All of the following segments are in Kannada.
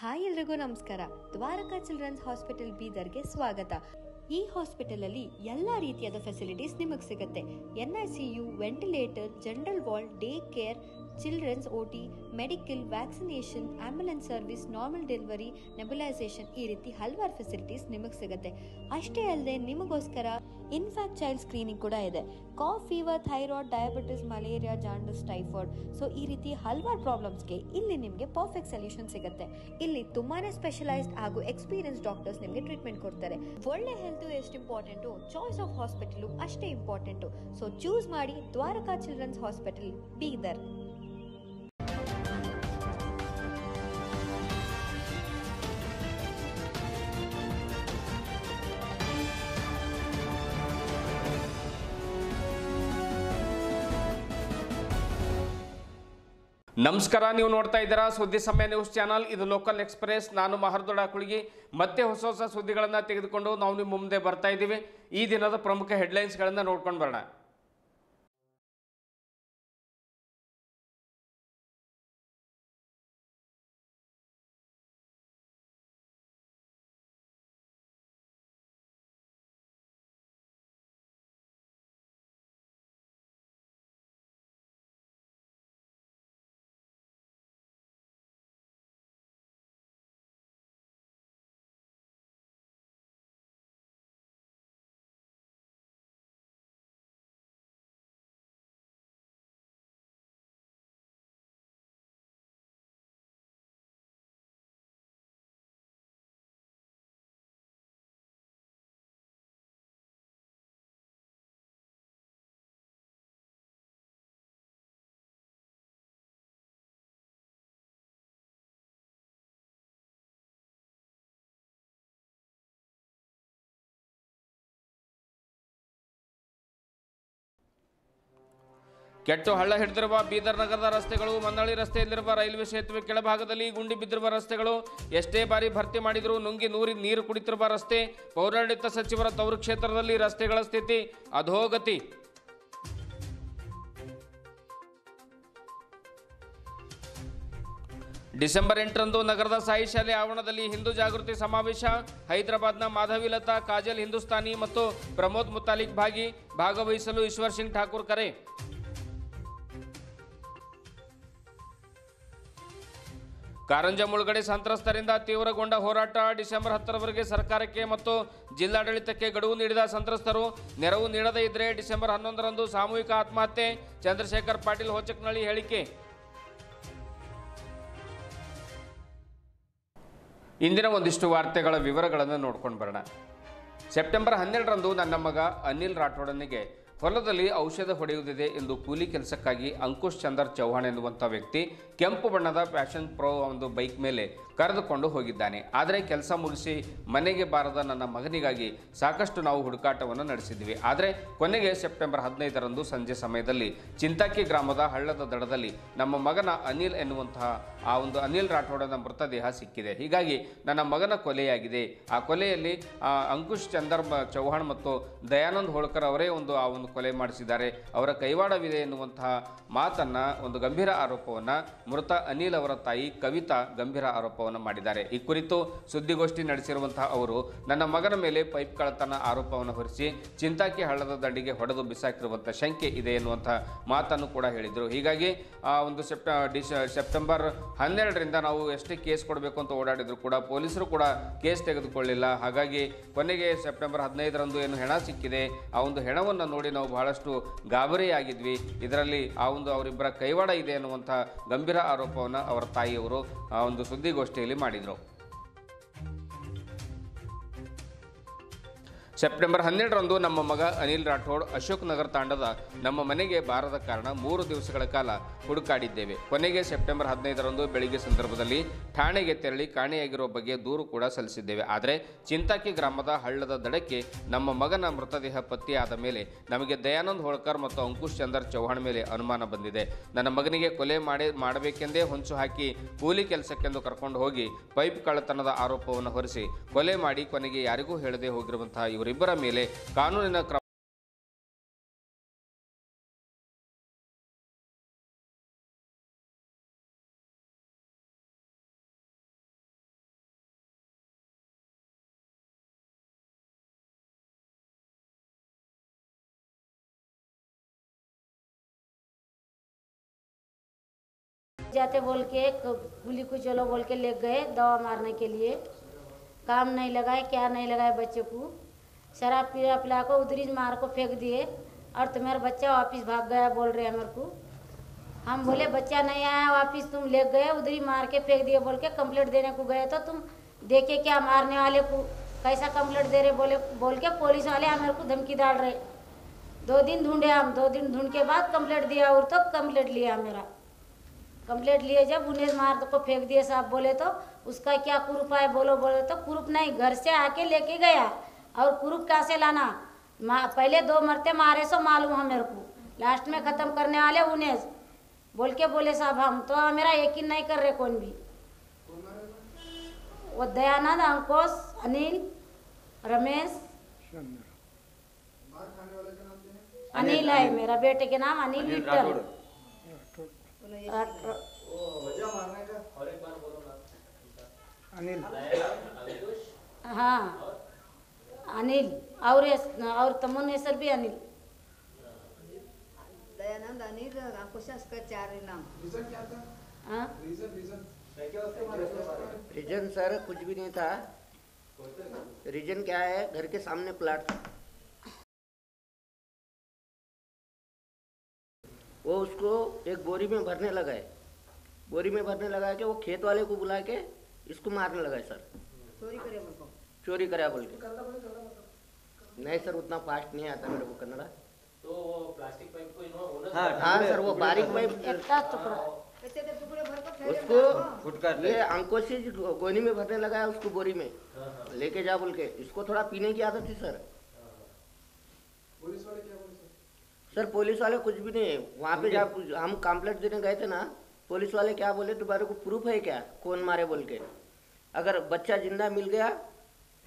ಹಾಯ್ ಎಲ್ರಿಗೂ ನಮಸ್ಕಾರ. ದ್ವಾರಕಾ ಚಿಲ್ಡ್ರನ್ಸ್ ಹಾಸ್ಪಿಟಲ್ ಬೀದರ್ಗೆ ಸ್ವಾಗತ. ಈ ಹಾಸ್ಪಿಟಲ್ ಅಲ್ಲಿ ಎಲ್ಲಾ ರೀತಿಯಾದ ಫೆಸಿಲಿಟೀಸ್ ನಿಮಗೆ ಸಿಗುತ್ತೆ. NICU, ventilator, general ward, day care, children's OT, medical, vaccination, ambulance service, normal delivery, nebulisation, ಈ ರೀತಿ ಹಲವಾರು ಫೆಸಿಲಿಟೀಸ್ ನಿಮಗೆ ಸಿಗುತ್ತೆ. ಅಷ್ಟೇ ಅಲ್ಲದೆ ನಿಮಗೋಸ್ಕರ ಇನ್ಫ್ಯಾಕ್ಟ್ ಚೈಲ್ಡ್ ಸ್ಕ್ರೀನಿಂಗ್ ಕೂಡ ಇದೆ. Cough, fever, thyroid, diabetes, malaria, jaundice, typhoid, so ಈ ರೀತಿ ಹಲವಾರು ಪ್ರಾಬ್ಲಮ್ಸ್ಗೆ ಇಲ್ಲಿ ನಿಮಗೆ ಪರ್ಫೆಕ್ಟ್ ಸೊಲ್ಯೂಷನ್ ಸಿಗುತ್ತೆ. ಇಲ್ಲಿ ತುಂಬಾನೇ ಸ್ಪೆಷಲೈಸ್ಡ್ ಹಾಗೂ ಎಕ್ಸ್ಪೀರಿಯನ್ಸ್ ಡಾಕ್ಟರ್ಸ್ ನಿಮಗೆ ಟ್ರೀಟ್ಮೆಂಟ್ ಕೊಡ್ತಾರೆ. ಒಳ್ಳೆ ಹೆಲ್ತ್ ಎಷ್ಟು ಇಂಪಾರ್ಟೆಂಟು, ಚಾಯ್ಸ್ ಆಫ್ ಹಾಸ್ಪಿಟಲ್ ಅಷ್ಟೇ ಇಂಪಾರ್ಟೆಂಟು. ಸೊ ಚೂಸ್ ಮಾಡಿ ದ್ವಾರಕಾ ಚಿಲ್ಡ್ರನ್ಸ್ ಹಾಸ್ಪಿಟಲ್ ಬೀದರ್. ನಮಸ್ಕಾರ, ನೀವು ನೋಡ್ತಾ ಇದ್ದೀರಾ ಸುದ್ದಿ ಸಮಯ ನ್ಯೂಸ್ ಚಾನಲ್. ಇದು ಲೋಕಲ್ ಎಕ್ಸ್ಪ್ರೆಸ್. ನಾನು ಮಹರ್ದೊಡ ಕುಳಗಿ. ಮತ್ತೆ ಹೊಸ ಹೊಸ ಸುದ್ದಿಗಳನ್ನು ತೆಗೆದುಕೊಂಡು ನಾವು ನಿಮ್ಮ ಮುಂದೆ ಬರ್ತಾ ಇದ್ದೀವಿ. ಈ ದಿನದ ಪ್ರಮುಖ ಹೆಡ್ಲೈನ್ಸ್ಗಳನ್ನು ನೋಡ್ಕೊಂಡು ಬರೋಣ. ಕೆಟ್ಟು ಹಳ್ಳ ಹಿಡಿದಿರುವ ಬೀದರ್ ನಗರದ ರಸ್ತೆಗಳು. ಮನ್ನಳ್ಳಿ ರಸ್ತೆಯಲ್ಲಿರುವ ರೈಲ್ವೆ ಸೇತುವೆ ಕೆಳಭಾಗದಲ್ಲಿ ಗುಂಡಿ ಬಿದ್ದಿರುವ ರಸ್ತೆಗಳು. ಎಷ್ಟೇ ಬಾರಿ ಭರ್ತಿ ಮಾಡಿದರೂ ನುಂಗಿ ನೀರು ಕುಡಿತಿರುವ ರಸ್ತೆ. ಪೌರಾಡಳಿತ ಸಚಿವರ ತವರು ಕ್ಷೇತ್ರದಲ್ಲಿ ರಸ್ತೆಗಳ ಸ್ಥಿತಿ ಅಧೋಗತಿ. ಡಿಸೆಂಬರ್ 8ರಂದು ನಗರದ ಸಾಯಿ ಶಾಲೆ ಆವರಣದಲ್ಲಿ ಹಿಂದೂ ಜಾಗೃತಿ ಸಮಾವೇಶ. ಹೈದರಾಬಾದ್ನ ಮಾಧವಿಲತಾ, ಕಾಜಲ್ ಹಿಂದೂಸ್ತಾನಿ ಮತ್ತು ಪ್ರಮೋದ್ ಮುತಾಲಿಕ್ ಭಾಗವಹಿಸಲು ಈಶ್ವರ್ ಸಿಂಗ್ ಠಾಕೂರ್ ಕರೆ. ಕಾರಂಜ ಮುಳುಗಡೆ ಸಂತ್ರಸ್ತರಿಂದ ತೀವ್ರಗೊಂಡ ಹೋರಾಟ. ಡಿಸೆಂಬರ್ 10ರವರೆಗೆ ಸರ್ಕಾರಕ್ಕೆ ಮತ್ತು ಜಿಲ್ಲಾಡಳಿತಕ್ಕೆ ಗಡುವು ನೀಡಿದ ಸಂತ್ರಸ್ತರು. ನೆರವು ನೀಡದೇ ಇದ್ದರೆ ಡಿಸೆಂಬರ್ 11ರಂದು ಸಾಮೂಹಿಕ ಆತ್ಮಹತ್ಯೆ. ಚಂದ್ರಶೇಖರ್ ಪಾಟೀಲ್ ಹೊಚಕ್ನಳ್ಳಿ ಹೇಳಿಕೆ. ಇಂದಿನ ಒಂದಿಷ್ಟು ವಾರ್ತೆಗಳ ವಿವರಗಳನ್ನು ನೋಡ್ಕೊಂಡು ಬರೋಣ. ಸೆಪ್ಟೆಂಬರ್ 12ರಂದು ನನ್ನ ಮಗ ಅನಿಲ್ ರಾಠೋಡನಿಗೆ ಹೊಲದಲ್ಲಿ ಔಷಧ ಹೊಡೆಯುವುದಿದೆ ಎಂದು ಕೂಲಿ ಕೆಲಸಕ್ಕಾಗಿ ಅಂಕುಶ್ ಚಂದರ್ ಚೌಹಾಣ್ ಎನ್ನುವಂಥ ವ್ಯಕ್ತಿ ಕೆಂಪು ಬಣ್ಣದ ಪ್ಯಾಷನ್ ಪ್ರೋ ಒಂದು ಬೈಕ್ ಮೇಲೆ ಕರೆದುಕೊಂಡು ಹೋಗಿದ್ದಾನೆ. ಆದರೆ ಕೆಲಸ ಮುಗಿಸಿ ಮನೆಗೆ ಬಾರದ ನನ್ನ ಮಗನಿಗಾಗಿ ಸಾಕಷ್ಟು ನಾವು ಹುಡುಕಾಟವನ್ನು ನಡೆಸಿದ್ವಿ. ಆದರೆ ಕೊನೆಗೆ ಸೆಪ್ಟೆಂಬರ್ 15ರಂದು ಸಂಜೆ ಸಮಯದಲ್ಲಿ ಚಿಂತಾಕಿ ಗ್ರಾಮದ ಹಳ್ಳದ ದಡದಲ್ಲಿ ನಮ್ಮ ಮಗನ ಅನಿಲ್ ಎನ್ನುವಂತಹ ಆ ಒಂದು ಅನಿಲ್ ರಾಠೋಡನ ಮೃತದೇಹ ಸಿಕ್ಕಿದೆ. ಹೀಗಾಗಿ ನನ್ನ ಮಗನ ಕೊಲೆಯಾಗಿದೆ. ಆ ಕೊಲೆಯಲ್ಲಿ ಅಂಕುಶ್ ಚಂದರ್ ಚೌಹಾಣ್ ಮತ್ತು ದಯಾನಂದ್ ಹೋಳ್ಕರ್ ಅವರೇ ಆ ಒಂದು ಕೊಲೆ ಮಾಡಿಸಿದ್ದಾರೆ, ಅವರ ಕೈವಾಡವಿದೆ ಎನ್ನುವಂತಹ ಮಾತನ್ನ, ಒಂದು ಗಂಭೀರ ಆರೋಪವನ್ನು ಮೃತ ಅನಿಲ್ ಅವರ ತಾಯಿ ಕವಿತಾ ಗಂಭೀರ ಆರೋಪವನ್ನು ಮಾಡಿದ್ದಾರೆ. ಈ ಕುರಿತು ಸುದ್ದಿಗೋಷ್ಠಿ ನಡೆಸಿರುವಂತಹ ಅವರು ನನ್ನ ಮಗನ ಮೇಲೆ ಪೈಪ್ ಕಳ್ಳತನ ಆರೋಪವನ್ನು ಹೊರಿಸಿ ಚಿಂತಾಕಿ ಹಳ್ಳದ ದಂಡಿಗೆ ಹೊಡೆದು ಬಿಸಾಕಿರುವಂತಹ ಶಂಕೆ ಇದೆ ಎನ್ನುವಂತಹ ಮಾತನ್ನು ಕೂಡ ಹೇಳಿದರು. ಹೀಗಾಗಿ ಒಂದು ಸೆಪ್ಟೆಂಬರ್ 12ರಿಂದ ನಾವು ಎಷ್ಟೇ ಕೇಸ್ ಕೊಡಬೇಕು ಅಂತ ಓಡಾಡಿದ್ರು ಕೂಡ ಪೊಲೀಸರು ಕೂಡ ಕೇಸ್ ತೆಗೆದುಕೊಳ್ಳಿಲ್ಲ. ಹಾಗಾಗಿ ಕೊನೆಗೆ ಸೆಪ್ಟೆಂಬರ್ 15ರಂದು ಏನು ಹೆಣ ಸಿಕ್ಕಿದೆ, ಆ ಒಂದು ಹೆಣವನ್ನು ನೋಡಿ ನಾವು ಬಹಳಷ್ಟು ಗಾಬರಿಯಾಗಿದ್ವಿ. ಇದರಲ್ಲಿ ಅವರಿಬ್ಬರ ಕೈವಾಡ ಇದೆ ಎನ್ನುವಂಥ ಗಂಭೀರ ಆರೋಪವನ್ನು ಅವರ ತಾಯಿಯವರು ಒಂದು ಸುದ್ದಿಗೋಷ್ಠಿಯಲ್ಲಿ ಮಾಡಿದರು. ಸೆಪ್ಟೆಂಬರ್ 12ರಂದು ನಮ್ಮ ಮಗ ಅನಿಲ್ ರಾಠೋಡ್ ಅಶೋಕ್ ನಗರ್ ತಾಂಡದ ನಮ್ಮ ಮನೆಗೆ ಬಾರದ ಕಾರಣ 3 ದಿವಸಗಳ ಕಾಲ ಹುಡುಕಾಡಿದ್ದೇವೆ. ಕೊನೆಗೆ ಸೆಪ್ಟೆಂಬರ್ 15ರಂದು ಬೆಳಿಗ್ಗೆ ಸಂದರ್ಭದಲ್ಲಿ ಠಾಣೆಗೆ ತೆರಳಿ ಕಾಣೆಯಾಗಿರುವ ಬಗ್ಗೆ ದೂರು ಕೂಡ ಸಲ್ಲಿಸಿದ್ದೇವೆ. ಆದರೆ ಚಿಂತಾಕಿ ಗ್ರಾಮದ ಹಳ್ಳದ ದಡಕ್ಕೆ ನಮ್ಮ ಮಗನ ಮೃತದೇಹ ಪತ್ತೆಯಾದ ಮೇಲೆ ನಮಗೆ ದಯಾನಂದ್ ಹೋಳ್ಕರ್ ಮತ್ತು ಅಂಕುಶ್ ಚಂದರ್ ಚೌಹಾಣ್ ಮೇಲೆ ಅನುಮಾನ ಬಂದಿದೆ. ನನ್ನ ಮಗನಿಗೆ ಕೊಲೆ ಮಾಡಬೇಕೆಂದೇ ಹೊಂಚು ಹಾಕಿ ಕೂಲಿ ಕೆಲಸಕ್ಕೆಂದು ಕರ್ಕೊಂಡು ಹೋಗಿ ಪೈಪ್ ಕಳ್ಳತನದ ಆರೋಪವನ್ನು ಹೊರಿಸಿ ಕೊಲೆ ಮಾಡಿ ಕೊನೆಗೆ ಯಾರಿಗೂ ಹೇಳದೆ ಹೋಗಿರುವಂತಹ ಇವರಿಬ್ಬರ ಮೇಲೆ ಕಾನೂನಿನ ಕ್ರಮ जाते बोल के पुलिस को चलो बोल के ले गए दवा मारने के लिए। काम नहीं लगाए, क्या नहीं लगाए, बच्चे को शराब पिला को उधरी मार को फेंक दिए और तुम्हारा बच्चा वापस भाग गया बोल रहे हैं मेरे को। हम बोले बच्चा नहीं आया वापस, तुम ले गए उधरी मार के फेंक दिए बोल के कंप्लेंट देने को गए तो तुम देखे क्या मारने वाले को कैसा कंप्लेंट दे रहे बोल के पुलिस वाले मेरे को धमकी डाल रहे। 2 दिन ढूंढे हम, 2 दिन ढूंढ के बाद कंप्लेंट दिया और तो कंप्लेंट लिया मेरा। कंप्लेंट लिए जब उन्हें मार को फेंक दिए साहब बोले तो उसका क्या प्रूफ है बोले तो प्रूफ नहीं, घर से आके लेके गया और प्रूफ कैसे लाना, पहले 2 मरते मारे सो मालूम है मेरे को, लास्ट में ख़त्म करने वाले उन्हें बोल के बोले साहब। हम तो मेरा यकीन नहीं कर रहे कौन भी, वो दयानंद, अंकुश, अनिल, रमेश, अनिल है मेरा बेटे के नाम अनिल विट्ठल। अनिल, हाँ अनिल और तमुन हेसर भी अनिल। दयानंद, अनिल, अंकुश का 4 नाम। रीजन क्या था? हाँ रीजन सर कुछ भी नहीं था। रीजन क्या है, घर के सामने प्लाट था, वो उसको एक बोरी में भरने लगा है, बोरी में भरने लगा के वो खेत वाले को बुला के इसको मारने लगा है सर। चोरी करे बोल को। चोरी करा बोल के। नहीं सर उतना फास्ट नहीं आता मेरे को कन्नड़ा। तो वो प्लास्टिक पाइप को हाँ सर वो बारीक पाइप एकटा टुकड़ा ऐसे तो टुकड़े भर को फेंक उसको ये अंकुश गोनी में भरने लगा है उसको बोरी में लेके जा बोल के। इसको थोड़ा पीने की आदत थी सर। पुलिस वाले क्या बोले सर पुलिस वाले कुछ भी नहीं, वहाँ पे जब हम कंप्लेंट देने गए थे ना, पुलिस वाले क्या बोले तुम्हारे को प्रूफ है क्या कौन मारे बोल के, अगर बच्चा जिंदा मिल गया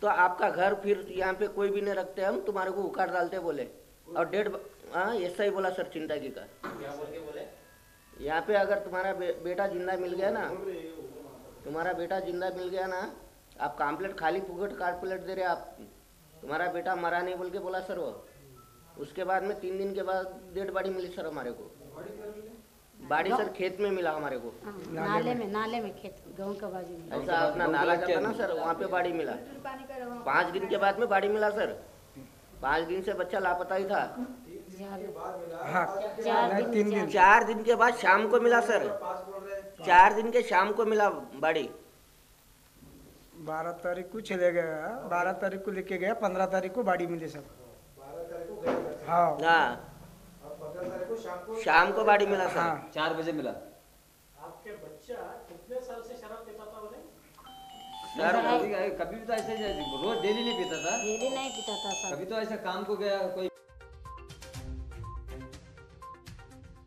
तो आपका घर फिर यहाँ पे कोई भी नहीं रखते, हम तुम्हारे को उखाड़ डालते बोले। और डेढ़ ऐसा ही बोला सर चिंतागी का। क्या बोल के बोले? यहाँ पे अगर तुम्हारा बेटा जिंदा मिल गया ना, तुम्हारा बेटा जिंदा मिल गया ना, आप कंप्लेंट खाली फुकट कंप्लेंट दे रहे आप, तुम्हारा बेटा मरा नहीं बोल के बोला सर वो। उसके बाद में 3 दिन के बाद डेड बॉडी मिली सर हमारे को। बॉडी सर खेत में मिला हमारे को, नाले में खेत गाँव का बाजू में। ऐसा अपना नाला जाता ना सर, वहाँ पे बॉडी मिला। 5 दिन के बाद में बॉडी मिला सर। 5 दिन से बच्चा लापता ही था। 4 दिन के बाद शाम को मिला सर। 4 दिन के शाम को मिला बॉडी। 12 तारीख को चले गया, 12 तारीख को लेके गया, 15 तारीख को बॉडी मिली सर। हाँ शाम को बॉडी मिला सर। 4 बजे मिला। आपके बच्चा कितने साल से शराब पीता था बोले? सर कभी भी तो ऐसे रोज डेली नहीं पीता था, डेली नहीं पीता था सर। कभी तो ऐसा काम को गया कोई।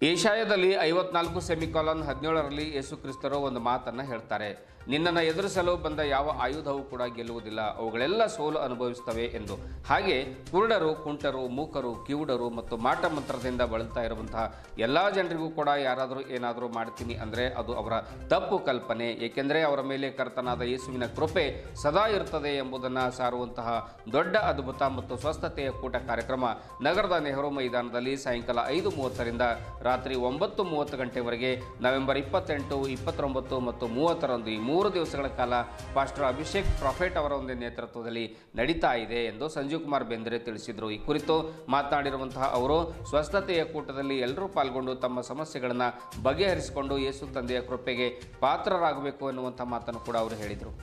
ಏಷಾಯದಲ್ಲಿ 54:17 ಯೇಸು ಕ್ರಿಸ್ತರು ಒಂದು ಮಾತನ್ನು ಹೇಳ್ತಾರೆ, ನಿನ್ನನ್ನು ಎದುರಿಸಲು ಬಂದ ಯಾವ ಆಯುಧವೂ ಕೂಡ ಗೆಲ್ಲುವುದಿಲ್ಲ, ಅವುಗಳೆಲ್ಲ ಸೋಲು ಅನುಭವಿಸ್ತವೆ ಎಂದು. ಹಾಗೆ ಕುರುಡರು, ಕುಂಟರು, ಮೂಕರು, ಕಿವುಡರು ಮತ್ತು ಮಾಟ ಮಂತ್ರದಿಂದ ಬಳಲ್ತಾ ಇರುವಂತಹ ಎಲ್ಲ ಜನರಿಗೂ ಕೂಡ ಯಾರಾದರೂ ಏನಾದರೂ ಮಾಡ್ತೀನಿ ಅಂದರೆ ಅದು ಅವರ ತಪ್ಪು ಕಲ್ಪನೆ, ಏಕೆಂದರೆ ಅವರ ಮೇಲೆ ಕರ್ತನಾದ ಯೇಸುವಿನ ಕೃಪೆ ಸದಾ ಇರ್ತದೆ ಎಂಬುದನ್ನು ಸಾರುವಂತಹ ದೊಡ್ಡ ಅದ್ಭುತ ಮತ್ತು ಸ್ವಸ್ಥತೆಯ ಕೂಟ ಕಾರ್ಯಕ್ರಮ ನಗರದ ನೆಹರು ಮೈದಾನದಲ್ಲಿ ಸಾಯಂಕಾಲ 5:30ರಿಂದ ರಾತ್ರಿ 9:30 ಗಂಟೆವರೆಗೆ ನವೆಂಬರ್ 28, 29 ಮತ್ತು 30ರಂದು ಈ 3 ದಿವಸಗಳ ಕಾಲ ಪಾಸ್ಟರ್ ಅಭಿಷೇಕ್ ಪ್ರಾಫೆಟ್ ಅವರ ಒಂದು ನೇತೃತ್ವದಲ್ಲಿ ನಡೀತಾ ಇದೆ ಎಂದು ಸಂಜೀವ್ ಕುಮಾರ್ ಬೆಂದ್ರೆ ತಿಳಿಸಿದರು. ಈ ಕುರಿತು ಮಾತನಾಡಿರುವಂತಹ ಅವರು ಸ್ವಸ್ಥತೆಯ ಕೂಟದಲ್ಲಿ ಎಲ್ಲರೂ ಪಾಲ್ಗೊಂಡು ತಮ್ಮ ಸಮಸ್ಯೆಗಳನ್ನು ಬಗೆಹರಿಸಿಕೊಂಡು ಯೇಸು ತಂದೆಯ ಕೃಪೆಗೆ ಪಾತ್ರರಾಗಬೇಕು ಎನ್ನುವಂಥ ಮಾತನ್ನು ಕೂಡ ಅವರು ಹೇಳಿದರು.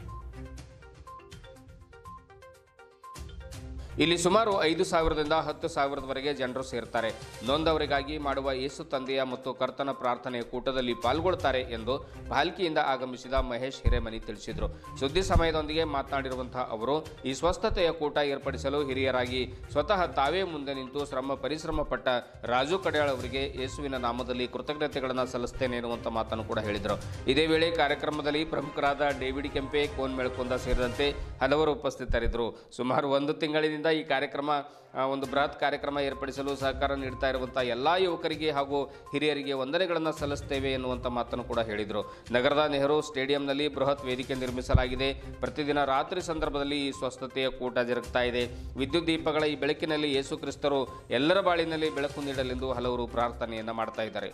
ಇಲ್ಲಿ ಸುಮಾರು 5,000ದಿಂದ 10,000ವರೆಗೆ ಜನರು ಸೇರ್ತಾರೆ. ನೊಂದವರಿಗಾಗಿ ಮಾಡುವ ಯೇಸು ತಂದೆಯ ಮತ್ತು ಕರ್ತನ ಪ್ರಾರ್ಥನೆಯ ಕೂಟದಲ್ಲಿ ಪಾಲ್ಗೊಳ್ತಾರೆ ಎಂದು ಭಾಲ್ಕಿಯಿಂದ ಆಗಮಿಸಿದ ಮಹೇಶ್ ಹಿರೇಮನಿ ತಿಳಿಸಿದರು. ಸುದ್ದಿ ಸಮಯದೊಂದಿಗೆ ಮಾತನಾಡಿರುವಂತಹ ಅವರು ಈ ಸ್ವಸ್ಥತೆಯ ಕೂಟ ಏರ್ಪಡಿಸಲು ಹಿರಿಯರಾಗಿ ಸ್ವತಃ ತಾವೇ ಮುಂದೆ ನಿಂತು ಪರಿಶ್ರಮ ಪಟ್ಟ ರಾಜು ಕಡ್ಯಾಳ್ ಅವರಿಗೆ ಯೇಸುವಿನ ನಾಮದಲ್ಲಿ ಕೃತಜ್ಞತೆಗಳನ್ನು ಸಲ್ಲಿಸ್ತೇನೆ ಎನ್ನುವಂಥ ಮಾತನ್ನು ಕೂಡ ಹೇಳಿದರು. ಇದೇ ವೇಳೆ ಕಾರ್ಯಕ್ರಮದಲ್ಲಿ ಪ್ರಮುಖರಾದ ಡೇವಿಡ್ ಕೆಂಪೆ, ಕೋನ್ ಮೆಳ್ಕೊಂದ ಸೇರಿದಂತೆ ಹಲವರು ಉಪಸ್ಥಿತರಿದ್ದರು. ಸುಮಾರು 1 ತಿಂಗಳಿನಿಂದ ಈ ಕಾರ್ಯಕ್ರಮ ಒಂದು ಬೃಹತ್ ಕಾರ್ಯಕ್ರಮ ಏರ್ಪಡಿಸಲು ಸಹಕಾರ ನೀಡ್ತಾ ಇರುವಂಥ ಎಲ್ಲ ಯುವಕರಿಗೆ ಹಾಗೂ ಹಿರಿಯರಿಗೆ ವಂದನೆಗಳನ್ನು ಸಲ್ಲಿಸ್ತೇವೆ ಎನ್ನುವಂಥ ಮಾತನ್ನು ಕೂಡ ಹೇಳಿದರು. ನಗರದ ನೆಹರು ಸ್ಟೇಡಿಯಂನಲ್ಲಿ ಬೃಹತ್ ವೇದಿಕೆ ನಿರ್ಮಿಸಲಾಗಿದೆ. ಪ್ರತಿದಿನ ರಾತ್ರಿ ಸಂದರ್ಭದಲ್ಲಿ ಈ ಸ್ವಸ್ಥತೆಯ ಕೂಟ ಜರುಗ್ತಾ ಇದೆ. ವಿದ್ಯುತ್ ದೀಪಗಳ ಈ ಬೆಳಕಿನಲ್ಲಿ ಯೇಸು ಕ್ರಿಸ್ತರು ಎಲ್ಲರ ಬಾಳಿನಲ್ಲಿ ಬೆಳಕು ನೀಡಲೆಂದು ಹಲವರು ಪ್ರಾರ್ಥನೆಯನ್ನು ಮಾಡ್ತಾ ಇದ್ದಾರೆ.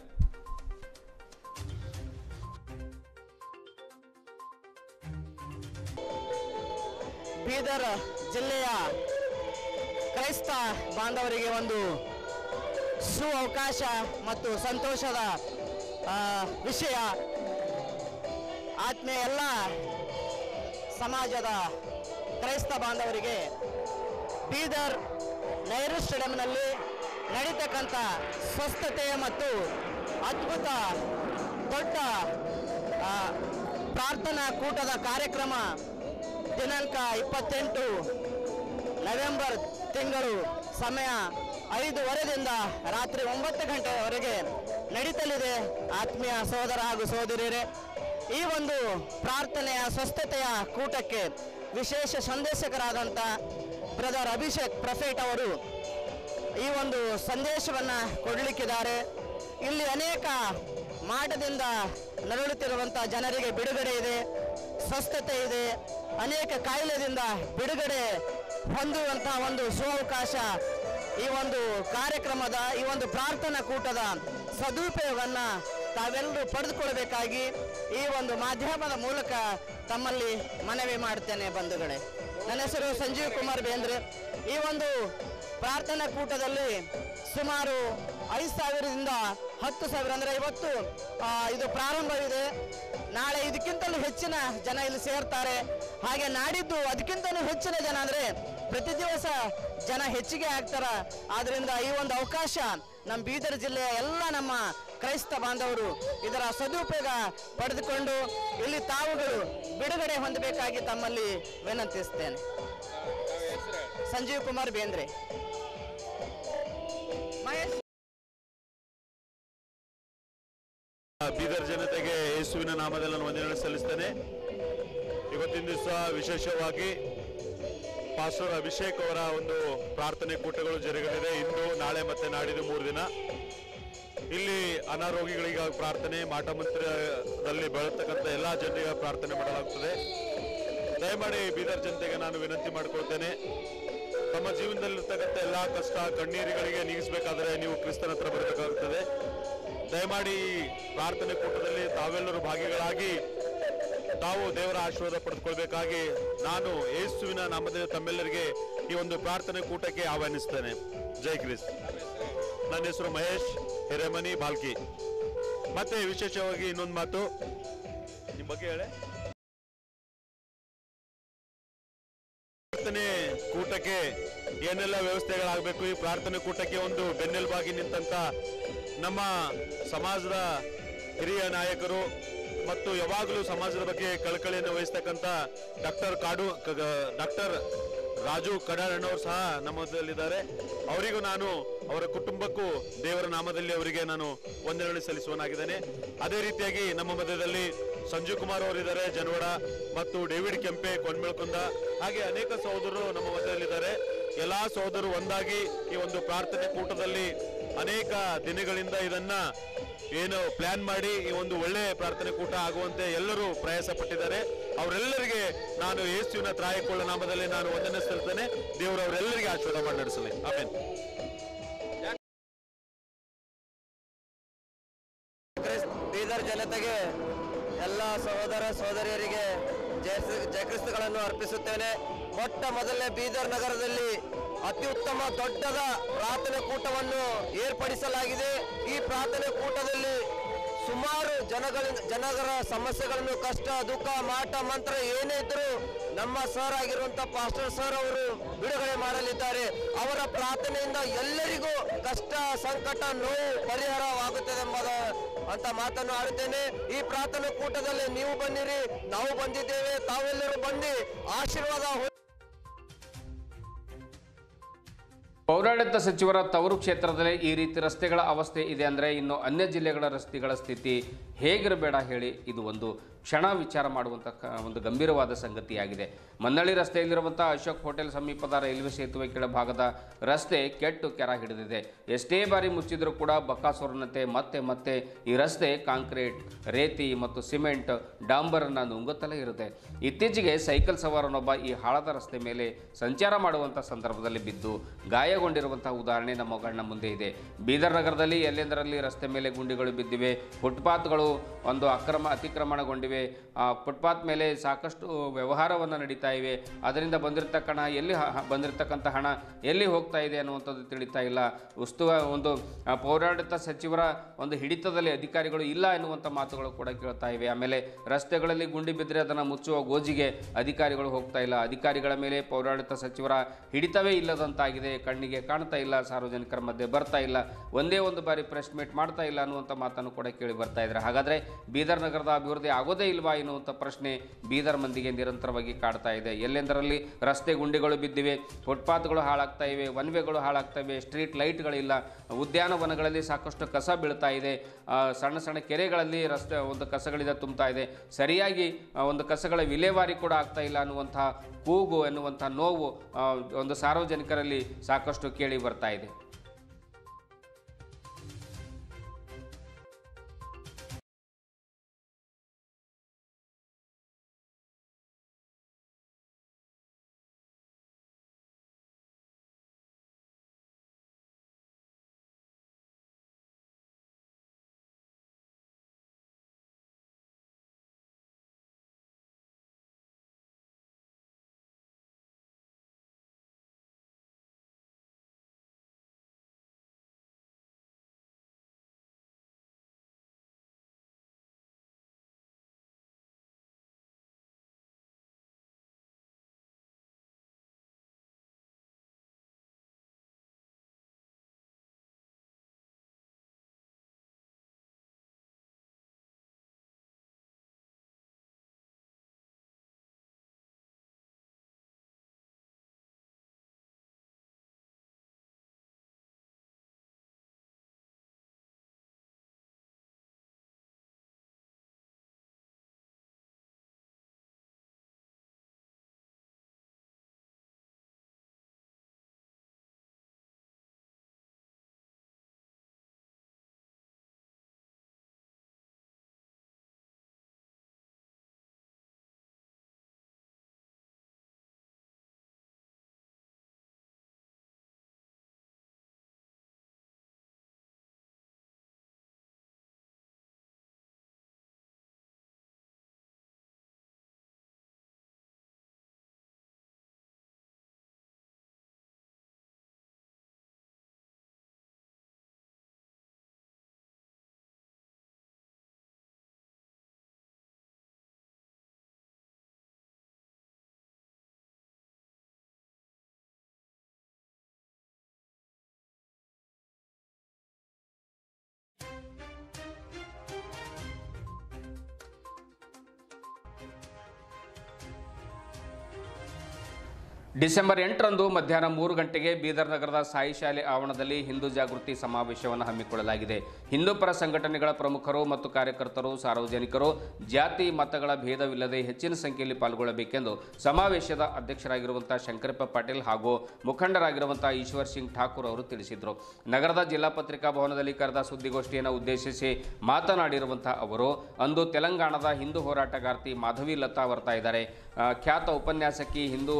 ಬೀದರ್ ಜಿಲ್ಲೆಯ ಕ್ರೈಸ್ತ ಬಾಂಧವರಿಗೆ ಒಂದು ಸುಅವಕಾಶ ಮತ್ತು ಸಂತೋಷದ ವಿಷಯ. ಆತ್ಮೀಯ ಎಲ್ಲ ಸಮಾಜದ ಕ್ರೈಸ್ತ ಬಾಂಧವರಿಗೆ ಬೀದರ್ ನೆಹರು ಸ್ಟೇಡಿಯಂನಲ್ಲಿ ನಡೀತಕ್ಕಂಥ ಸ್ವಸ್ಥತೆ ಮತ್ತು ಅದ್ಭುತ ದೊಡ್ಡ ಪ್ರಾರ್ಥನಾ ಕೂಟದ ಕಾರ್ಯಕ್ರಮ ದಿನಾಂಕ 28 ನವೆಂಬರ್ ತಿಂಗಳು ಸಮಯ 5:15ರಿಂದ ರಾತ್ರಿ 9 ಗಂಟೆಯವರೆಗೆ ನಡೀತಲಿದೆ. ಆತ್ಮೀಯ ಸಹೋದರ ಹಾಗೂ ಸಹೋದರಿಯರೇ, ಈ ಒಂದು ಪ್ರಾರ್ಥನೆಯ ಸ್ವಸ್ಥತೆಯ ಕೂಟಕ್ಕೆ ವಿಶೇಷ ಸಂದೇಶಕರಾದಂಥ ಬ್ರದರ್ ಅಭಿಷೇಕ್ ಪ್ರಫೇಟ್ ಅವರು ಈ ಒಂದು ಸಂದೇಶವನ್ನು ಕೊಡಲಿಕ್ಕಿದ್ದಾರೆ. ಇಲ್ಲಿ ಅನೇಕ ಮಾಟದಿಂದ ನರಳುತ್ತಿರುವಂಥ ಜನರಿಗೆ ಬಿಡುಗಡೆ ಇದೆ, ಸ್ವಸ್ಥತೆ ಇದೆ, ಅನೇಕ ಕಾಯಿಲೆಯಿಂದ ಬಿಡುಗಡೆ ಹೊಂದುವಂಥ ಒಂದು ಸುವಕಾಶ ಈ ಒಂದು ಕಾರ್ಯಕ್ರಮದ ಈ ಒಂದು ಪ್ರಾರ್ಥನಾ ಕೂಟದ ಸದುಪಯೋಗವನ್ನು ತಾವೆಲ್ಲರೂ ಪಡೆದುಕೊಳ್ಳಬೇಕಾಗಿ ಈ ಒಂದು ಮಾಧ್ಯಮದ ಮೂಲಕ ತಮ್ಮಲ್ಲಿ ಮನವಿ ಮಾಡ್ತೇನೆ ಬಂಧುಗಳೇ. ನನ್ನ ಹೆಸರು ಸಂಜೀವ್ ಕುಮಾರ್ ಬೇಂದ್ರೆ. ಈ ಒಂದು ಪ್ರಾರ್ಥನಾ ಕೂಟದಲ್ಲಿ ಸುಮಾರು 5,000ರಿಂದ 10,000 ಅಂದರೆ ಇವತ್ತು ಇದು ಪ್ರಾರಂಭವಿದೆ. ನಾಳೆ ಇದಕ್ಕಿಂತಲೂ ಹೆಚ್ಚಿನ ಜನ ಇಲ್ಲಿ ಸೇರ್ತಾರೆ. ಹಾಗೆ ನಾಡಿದ್ದು ಅದಕ್ಕಿಂತಲೂ ಹೆಚ್ಚಿನ ಜನ ಅಂದರೆ ಪ್ರತಿ ದಿವಸ ಜನ ಹೆಚ್ಚಿಗೆ ಆಗ್ತಾರ. ಆದ್ದರಿಂದ ಈ ಒಂದು ಅವಕಾಶ ನಮ್ಮ ಬೀದರ್ ಜಿಲ್ಲೆಯ ಎಲ್ಲ ನಮ್ಮ ಕ್ರೈಸ್ತ ಬಾಂಧವರು ಇದರ ಸದುಪಯೋಗ ಪಡೆದುಕೊಂಡು ಇಲ್ಲಿ ತಾವುಗಳು ಬಿಡುಗಡೆ ಹೊಂದಬೇಕಾಗಿ ತಮ್ಮಲ್ಲಿ ವಿನಂತಿಸ್ತೇನೆ. ಸಂಜೀವ್ ಕುಮಾರ್ ಬೇಂದ್ರೆ. ಬೀದರ್ ಜನತೆಗೆ ಯೇಸುವಿನ ನಾಮದಲ್ಲಿ ನಾನು ವಂದನೆ ಸಲ್ಲಿಸ್ತೇನೆ. ಇವತ್ತಿನ ದಿವಸ ವಿಶೇಷವಾಗಿ ಪಾಸ್ಟರ್ ಅಭಿಷೇಕ್ ಅವರ ಒಂದು ಪ್ರಾರ್ಥನೆ ಕೂಟಗಳು ಜರುಗಲಿದೆ. ಇಂದು ನಾಳೆ ಮತ್ತೆ ನಾಡಿದ್ದು 3 ದಿನ ಇಲ್ಲಿ ಅನಾರೋಗ್ಯಗಳಿಗಾಗಿ ಪ್ರಾರ್ಥನೆ, ಮಾಟ ಮಂತ್ರದಲ್ಲಿ ಬೆಳತಕ್ಕಂಥ ಎಲ್ಲ ಜನರಿಗೆ ಪ್ರಾರ್ಥನೆ ಮಾಡಲಾಗುತ್ತದೆ. ದಯಮಾಡಿ ಬೀದರ್ ಜನತೆಗೆ ನಾನು ವಿನಂತಿ ಮಾಡಿಕೊಳ್ತೇನೆ, ತಮ್ಮ ಜೀವನದಲ್ಲಿರ್ತಕ್ಕಂಥ ಎಲ್ಲ ಕಷ್ಟ ಕಣ್ಣೀರುಗಳಿಗೆ ನೀಗಿಸಬೇಕಾದರೆ ನೀವು ಕ್ರಿಸ್ತನ ಹತ್ರ ಬರಬೇಕಾಗುತ್ತದೆ. ದಯಮಾಡಿ ಪ್ರಾರ್ಥನೆ ಕೂಟದಲ್ಲಿ ತಾವೆಲ್ಲರೂ ಭಾಗಿಗಳಾಗಿ ತಾವು ದೇವರ ಆಶೀರ್ವಾದ ಪಡೆದುಕೊಳ್ಬೇಕಾಗಿ ನಾನು ಯೇಸುವಿನ ನಾಮದಲ್ಲಿ ತಮ್ಮೆಲ್ಲರಿಗೆ ಈ ಒಂದು ಪ್ರಾರ್ಥನೆ ಕೂಟಕ್ಕೆ ಆಹ್ವಾನಿಸ್ತೇನೆ. ಜೈ ಕ್ರಿಸ್ತ. ನನ್ನ ಹೆಸರು ಮಹೇಶ್ ಹಿರೇಮನಿ ಬಾಲ್ಕಿ. ಮತ್ತೆ ವಿಶೇಷವಾಗಿ ಇನ್ನೊಂದು ಮಾತು ನಿಮ್ಮ ಬಗ್ಗೆ ಹೇಳೆ. ಪ್ರಾರ್ಥನೆ ಕೂಟಕ್ಕೆ ಏನೆಲ್ಲ ವ್ಯವಸ್ಥೆಗಳಾಗಬೇಕು, ಈ ಪ್ರಾರ್ಥನೆ ಕೂಟಕ್ಕೆ ಒಂದು ಬೆನ್ನೆಲುಬಾಗಿ ನಿಂತಂತ ನಮ್ಮ ಸಮಾಜದ ಹಿರಿಯ ನಾಯಕರು ಮತ್ತು ಯಾವಾಗಲೂ ಸಮಾಜದ ಬಗ್ಗೆ ಕಳಕಳಿಯನ್ನು ವಹಿಸ್ತಕ್ಕಂಥ ಡಾಕ್ಟರ್ ರಾಜು ಕಡಾರಣ್ಣವರು ಸಹ ನಮ್ಮಲ್ಲಿದ್ದಾರೆ. ಅವರಿಗೂ ನಾನು ಅವರ ಕುಟುಂಬಕ್ಕೂ ದೇವರ ನಾಮದಲ್ಲಿ ಅವರಿಗೆ ನಾನು ವಂದನೆ ಸಲ್ಲಿಸುವನಾಗಿದ್ದೇನೆ. ಅದೇ ರೀತಿಯಾಗಿ ನಮ್ಮ ಮಧ್ಯದಲ್ಲಿ ಸಂಜೀವ್ ಕುಮಾರ್ ಅವರಿದ್ದಾರೆ ಜನವಾಡ, ಮತ್ತು ಡೇವಿಡ್ ಕೆಂಪೆ ಕೊನ್ಮೆಳ್ಕುಂದ, ಹಾಗೆ ಅನೇಕ ಸಹೋದರರು ನಮ್ಮ ಮಧ್ಯದಲ್ಲಿದ್ದಾರೆ. ಎಲ್ಲಾ ಸಹೋದರರು ಒಂದಾಗಿ ಈ ಒಂದು ಪ್ರಾರ್ಥನೆ ಕೂಟದಲ್ಲಿ ಅನೇಕ ದಿನಗಳಿಂದ ಇದನ್ನ ಏನು ಪ್ಲಾನ್ ಮಾಡಿ ಈ ಒಂದು ಒಳ್ಳೆ ಪ್ರಾರ್ಥನೆ ಕೂಟ ಆಗುವಂತೆ ಎಲ್ಲರೂ ಪ್ರಯಾಸ ಪಟ್ಟಿದ್ದಾರೆ. ಅವರೆಲ್ಲರಿಗೆ ನಾನು ಯೇಸುವಿನ ತ್ರಾಯಕೊಳ್ಳ ನಾಮದಲ್ಲಿ ನಾನು ವಂದನೆ ಸಲ್ಲಿಸ್ತೇನೆ. ದೇವರು ಅವರೆಲ್ಲರಿಗೆ ಆಶೀರ್ವಾದ ಮಾಡಿ ನಡೆಸಲಿ. ಆಮೇನ್. ಬೀದರ್ ಜನತೆಗೆ ಎಲ್ಲ ಸಹೋದರ ಸಹೋದರಿಯರಿಗೆ ಜಯಕ್ರಿಸ್ತುಗಳನ್ನು ಅರ್ಪಿಸುತ್ತೇನೆ. ಮೊಟ್ಟ ಮೊದಲನೇ ಬೀದರ್ ನಗರದಲ್ಲಿ ಅತ್ಯುತ್ತಮ ದೊಡ್ಡದ ಪ್ರಾರ್ಥನೆ ಕೂಟವನ್ನು ಏರ್ಪಡಿಸಲಾಗಿದೆ. ಈ ಪ್ರಾರ್ಥನೆ ಕೂಟದಲ್ಲಿ ಸುಮಾರು ಜನರ ಸಮಸ್ಯೆಗಳನ್ನು, ಕಷ್ಟ ದುಃಖ ಮಾಟ ಮಂತ್ರ ಏನೇ ಇದ್ದರೂ ನಮ್ಮ ಸರ್ ಆಗಿರುವಂತ ಪಾಸ್ಟರ್ ಸರ್ ಅವರು ಬಿಡುಗಡೆ ಮಾಡಲಿದ್ದಾರೆ. ಅವರ ಪ್ರಾರ್ಥನೆಯಿಂದ ಎಲ್ಲರಿಗೂ ಕಷ್ಟ ಸಂಕಟ ನೋವು ಪರಿಹಾರವಾಗುತ್ತದೆ ಅಂತ ಮಾತನ್ನು ಆಡುತ್ತೇನೆ. ಈ ಪ್ರಾರ್ಥನೆ ಕೂಟದಲ್ಲಿ ನೀವು ಬನ್ನಿರಿ, ನಾವು ಬಂದಿದ್ದೇವೆ, ತಾವೆಲ್ಲರೂ ಬಂದು ಆಶೀರ್ವಾದ. ಪೌರಾಡಳಿತ ಸಚಿವರ ತವರು ಕ್ಷೇತ್ರದಲ್ಲಿ ಈ ರೀತಿ ರಸ್ತೆಗಳ ಅವಸ್ಥೆ ಇದೆ ಅಂದರೆ ಇನ್ನು ಅನ್ಯ ಜಿಲ್ಲೆಗಳ ರಸ್ತೆಗಳ ಸ್ಥಿತಿ ಹೇಗಿರಬೇಡ ಹೇಳಿ. ಇದು ಒಂದು ಕ್ಷಣ ವಿಚಾರ ಮಾಡುವಂಥ ಒಂದು ಗಂಭೀರವಾದ ಸಂಗತಿಯಾಗಿದೆ. ಮನ್ನಳ್ಳಿ ರಸ್ತೆಯಲ್ಲಿರುವಂಥ ಅಶೋಕ್ ಹೋಟೆಲ್ ಸಮೀಪದ ರೈಲ್ವೆ ಸೇತುವೆ ಕೆಳಭಾಗದ ರಸ್ತೆ ಕೆಟ್ಟು ಕೆರ ಹಿಡಿದಿದೆ. ಎಷ್ಟೇ ಬಾರಿ ಮುಚ್ಚಿದರೂ ಕೂಡ ಬಕಾಸೂರಿನಂತೆ ಮತ್ತೆ ಮತ್ತೆ ಈ ರಸ್ತೆ ಕಾಂಕ್ರೀಟ್, ರೇತಿ ಮತ್ತು ಸಿಮೆಂಟ್, ಡಾಂಬರನ್ನು ನುಂಗುತ್ತಲೇ ಇರುತ್ತೆ. ಇತ್ತೀಚೆಗೆ ಸೈಕಲ್ ಸವಾರನೊಬ್ಬ ಈ ಹಾಳದ ರಸ್ತೆ ಮೇಲೆ ಸಂಚಾರ ಮಾಡುವಂಥ ಸಂದರ್ಭದಲ್ಲಿ ಬಿದ್ದು ಗಾಯಗೊಂಡಿರುವಂಥ ಉದಾಹರಣೆ ನಮ್ಮ ಕಣ್ಣ ಮುಂದೆ ಇದೆ. ಬೀದರ್ ನಗರದಲ್ಲಿ ಎಲ್ಲೆಂದರಲ್ಲಿ ರಸ್ತೆ ಮೇಲೆ ಗುಂಡಿಗಳು ಬಿದ್ದಿವೆ, ಫುಟ್ಪಾತ್ಗಳು ಅತಿಕ್ರಮಣಗೊಂಡಿವೆ. ಇವೆ, ಫುಟ್ಪಾತ್ ಮೇಲೆ ಸಾಕಷ್ಟು ವ್ಯವಹಾರವನ್ನು ನಡೀತಾ ಇವೆ. ಅದರಿಂದ ಬಂದಿರತಕ್ಕಂಥ ಹಣ ಎಲ್ಲಿ ಹೋಗ್ತಾ ಇದೆ ಅನ್ನುವಂಥದ್ದು ತಿಳಿತಾ ಇಲ್ಲ. ಒಂದು ಪೌರಾಡಳಿತ ಸಚಿವರ ಒಂದು ಹಿಡಿತದಲ್ಲಿ ಅಧಿಕಾರಿಗಳು ಇಲ್ಲ ಎನ್ನುವಂಥ ಮಾತುಗಳು ಕೂಡ ಕೇಳ್ತಾ ಇವೆ. ಆಮೇಲೆ ರಸ್ತೆಗಳಲ್ಲಿ ಗುಂಡಿ ಬಿದ್ದರೆ ಅದನ್ನು ಮುಚ್ಚುವ ಗೋಜಿಗೆ ಅಧಿಕಾರಿಗಳು ಹೋಗ್ತಾ ಇಲ್ಲ. ಅಧಿಕಾರಿಗಳ ಮೇಲೆ ಪೌರಾಡಳಿತ ಸಚಿವರ ಹಿಡಿತವೇ ಇಲ್ಲದಂತಾಗಿದೆ. ಕಣ್ಣಿಗೆ ಕಾಣ್ತಾ ಇಲ್ಲ, ಸಾರ್ವಜನಿಕರ ಮಧ್ಯೆ ಬರ್ತಾ ಇಲ್ಲ, ಒಂದೇ ಒಂದು ಬಾರಿ ಪ್ರೆಸ್ ಮೀಟ್ ಮಾಡ್ತಾ ಇಲ್ಲ ಅನ್ನುವಂಥ ಮಾತನ್ನು ಕೂಡ ಕೇಳಿ ಬರ್ತಾ ಇದ್ದಾರೆ. ಹಾಗಾದರೆ ಬೀದರ್ ನಗರದ ಅಭಿವೃದ್ಧಿ ಆಗೋದೇ ಇಲ್ವಾ ಎನ್ನುವಂಥ ಪ್ರಶ್ನೆ ಬೀದರ್ ಮಂದಿಗೆ ನಿರಂತರವಾಗಿ ಕಾಡ್ತಾ ಇದೆ. ಎಲ್ಲೆಂದರಲ್ಲಿ ರಸ್ತೆ ಗುಂಡಿಗಳು ಬಿದ್ದಿವೆ, ಫುಟ್ಪಾತ್ಗಳು ಹಾಳಾಗ್ತಾ ಇವೆ, ಒನ್ ವೇಗಳು ಹಾಳಾಗ್ತಾ ಇವೆ, ಸ್ಟ್ರೀಟ್ ಲೈಟ್ಗಳಿಲ್ಲ, ಉದ್ಯಾನವನಗಳಲ್ಲಿ ಸಾಕಷ್ಟು ಕಸ ಬೀಳ್ತಾ ಇದೆ, ಸಣ್ಣ ಸಣ್ಣ ಕೆರೆಗಳಲ್ಲಿ ರಸ್ತೆ ಒಂದು ಕಸಗಳಿಂದ ತುಂಬ್ತಾ ಇದೆ, ಸರಿಯಾಗಿ ಒಂದು ಕಸಗಳ ವಿಲೇವಾರಿ ಕೂಡ ಆಗ್ತಾ ಇಲ್ಲ ಅನ್ನುವಂಥ ಕೂಗು ಎನ್ನುವಂಥ ನೋವು ಒಂದು ಸಾರ್ವಜನಿಕರಲ್ಲಿ ಸಾಕಷ್ಟು ಕೇಳಿ ಬರ್ತಾ ಇದೆ. ಡಿಸೆಂಬರ್ 8ರಂದು ಮಧ್ಯಾಹ್ನ 3 ಗಂಟೆಗೆ ಬೀದರ್ ನಗರದ ಸಾಯಿ ಶಾಲೆ ಆವರಣದಲ್ಲಿ ಹಿಂದೂ ಜಾಗೃತಿ ಸಮಾವೇಶವನ್ನು ಹಮ್ಮಿಕೊಳ್ಳಲಾಗಿದೆ. ಹಿಂದೂ ಪರ ಸಂಘಟನೆಗಳ ಪ್ರಮುಖರು ಮತ್ತು ಕಾರ್ಯಕರ್ತರು, ಸಾರ್ವಜನಿಕರು ಜಾತಿ ಮತಗಳ ಭೇದವಿಲ್ಲದೆ ಹೆಚ್ಚಿನ ಸಂಖ್ಯೆಯಲ್ಲಿ ಪಾಲ್ಗೊಳ್ಳಬೇಕೆಂದು ಸಮಾವೇಶದ ಅಧ್ಯಕ್ಷರಾಗಿರುವಂತಹ ಶಂಕರಪ್ಪ ಪಾಟೀಲ್ ಹಾಗೂ ಮುಖಂಡರಾಗಿರುವಂತಹ ಈಶ್ವರ್ ಸಿಂಗ್ ಠಾಕೂರ್ ಅವರು ತಿಳಿಸಿದರು. ನಗರದ ಜಿಲ್ಲಾ ಪತ್ರಿಕಾ ಭವನದಲ್ಲಿ ಕರೆದ ಸುದ್ದಿಗೋಷ್ಠಿಯನ್ನು ಉದ್ದೇಶಿಸಿ ಮಾತನಾಡಿರುವಂತಹ ಅವರು, ಅಂದು ತೆಲಂಗಾಣದ ಹಿಂದೂ ಹೋರಾಟಗಾರ್ತಿ ಮಾಧವಿ ಲತಾ ಬರ್ತಾ ಇದ್ದಾರೆ. ಖ್ಯಾತ ಉಪನ್ಯಾಸಕಿ ಹಿಂದೂ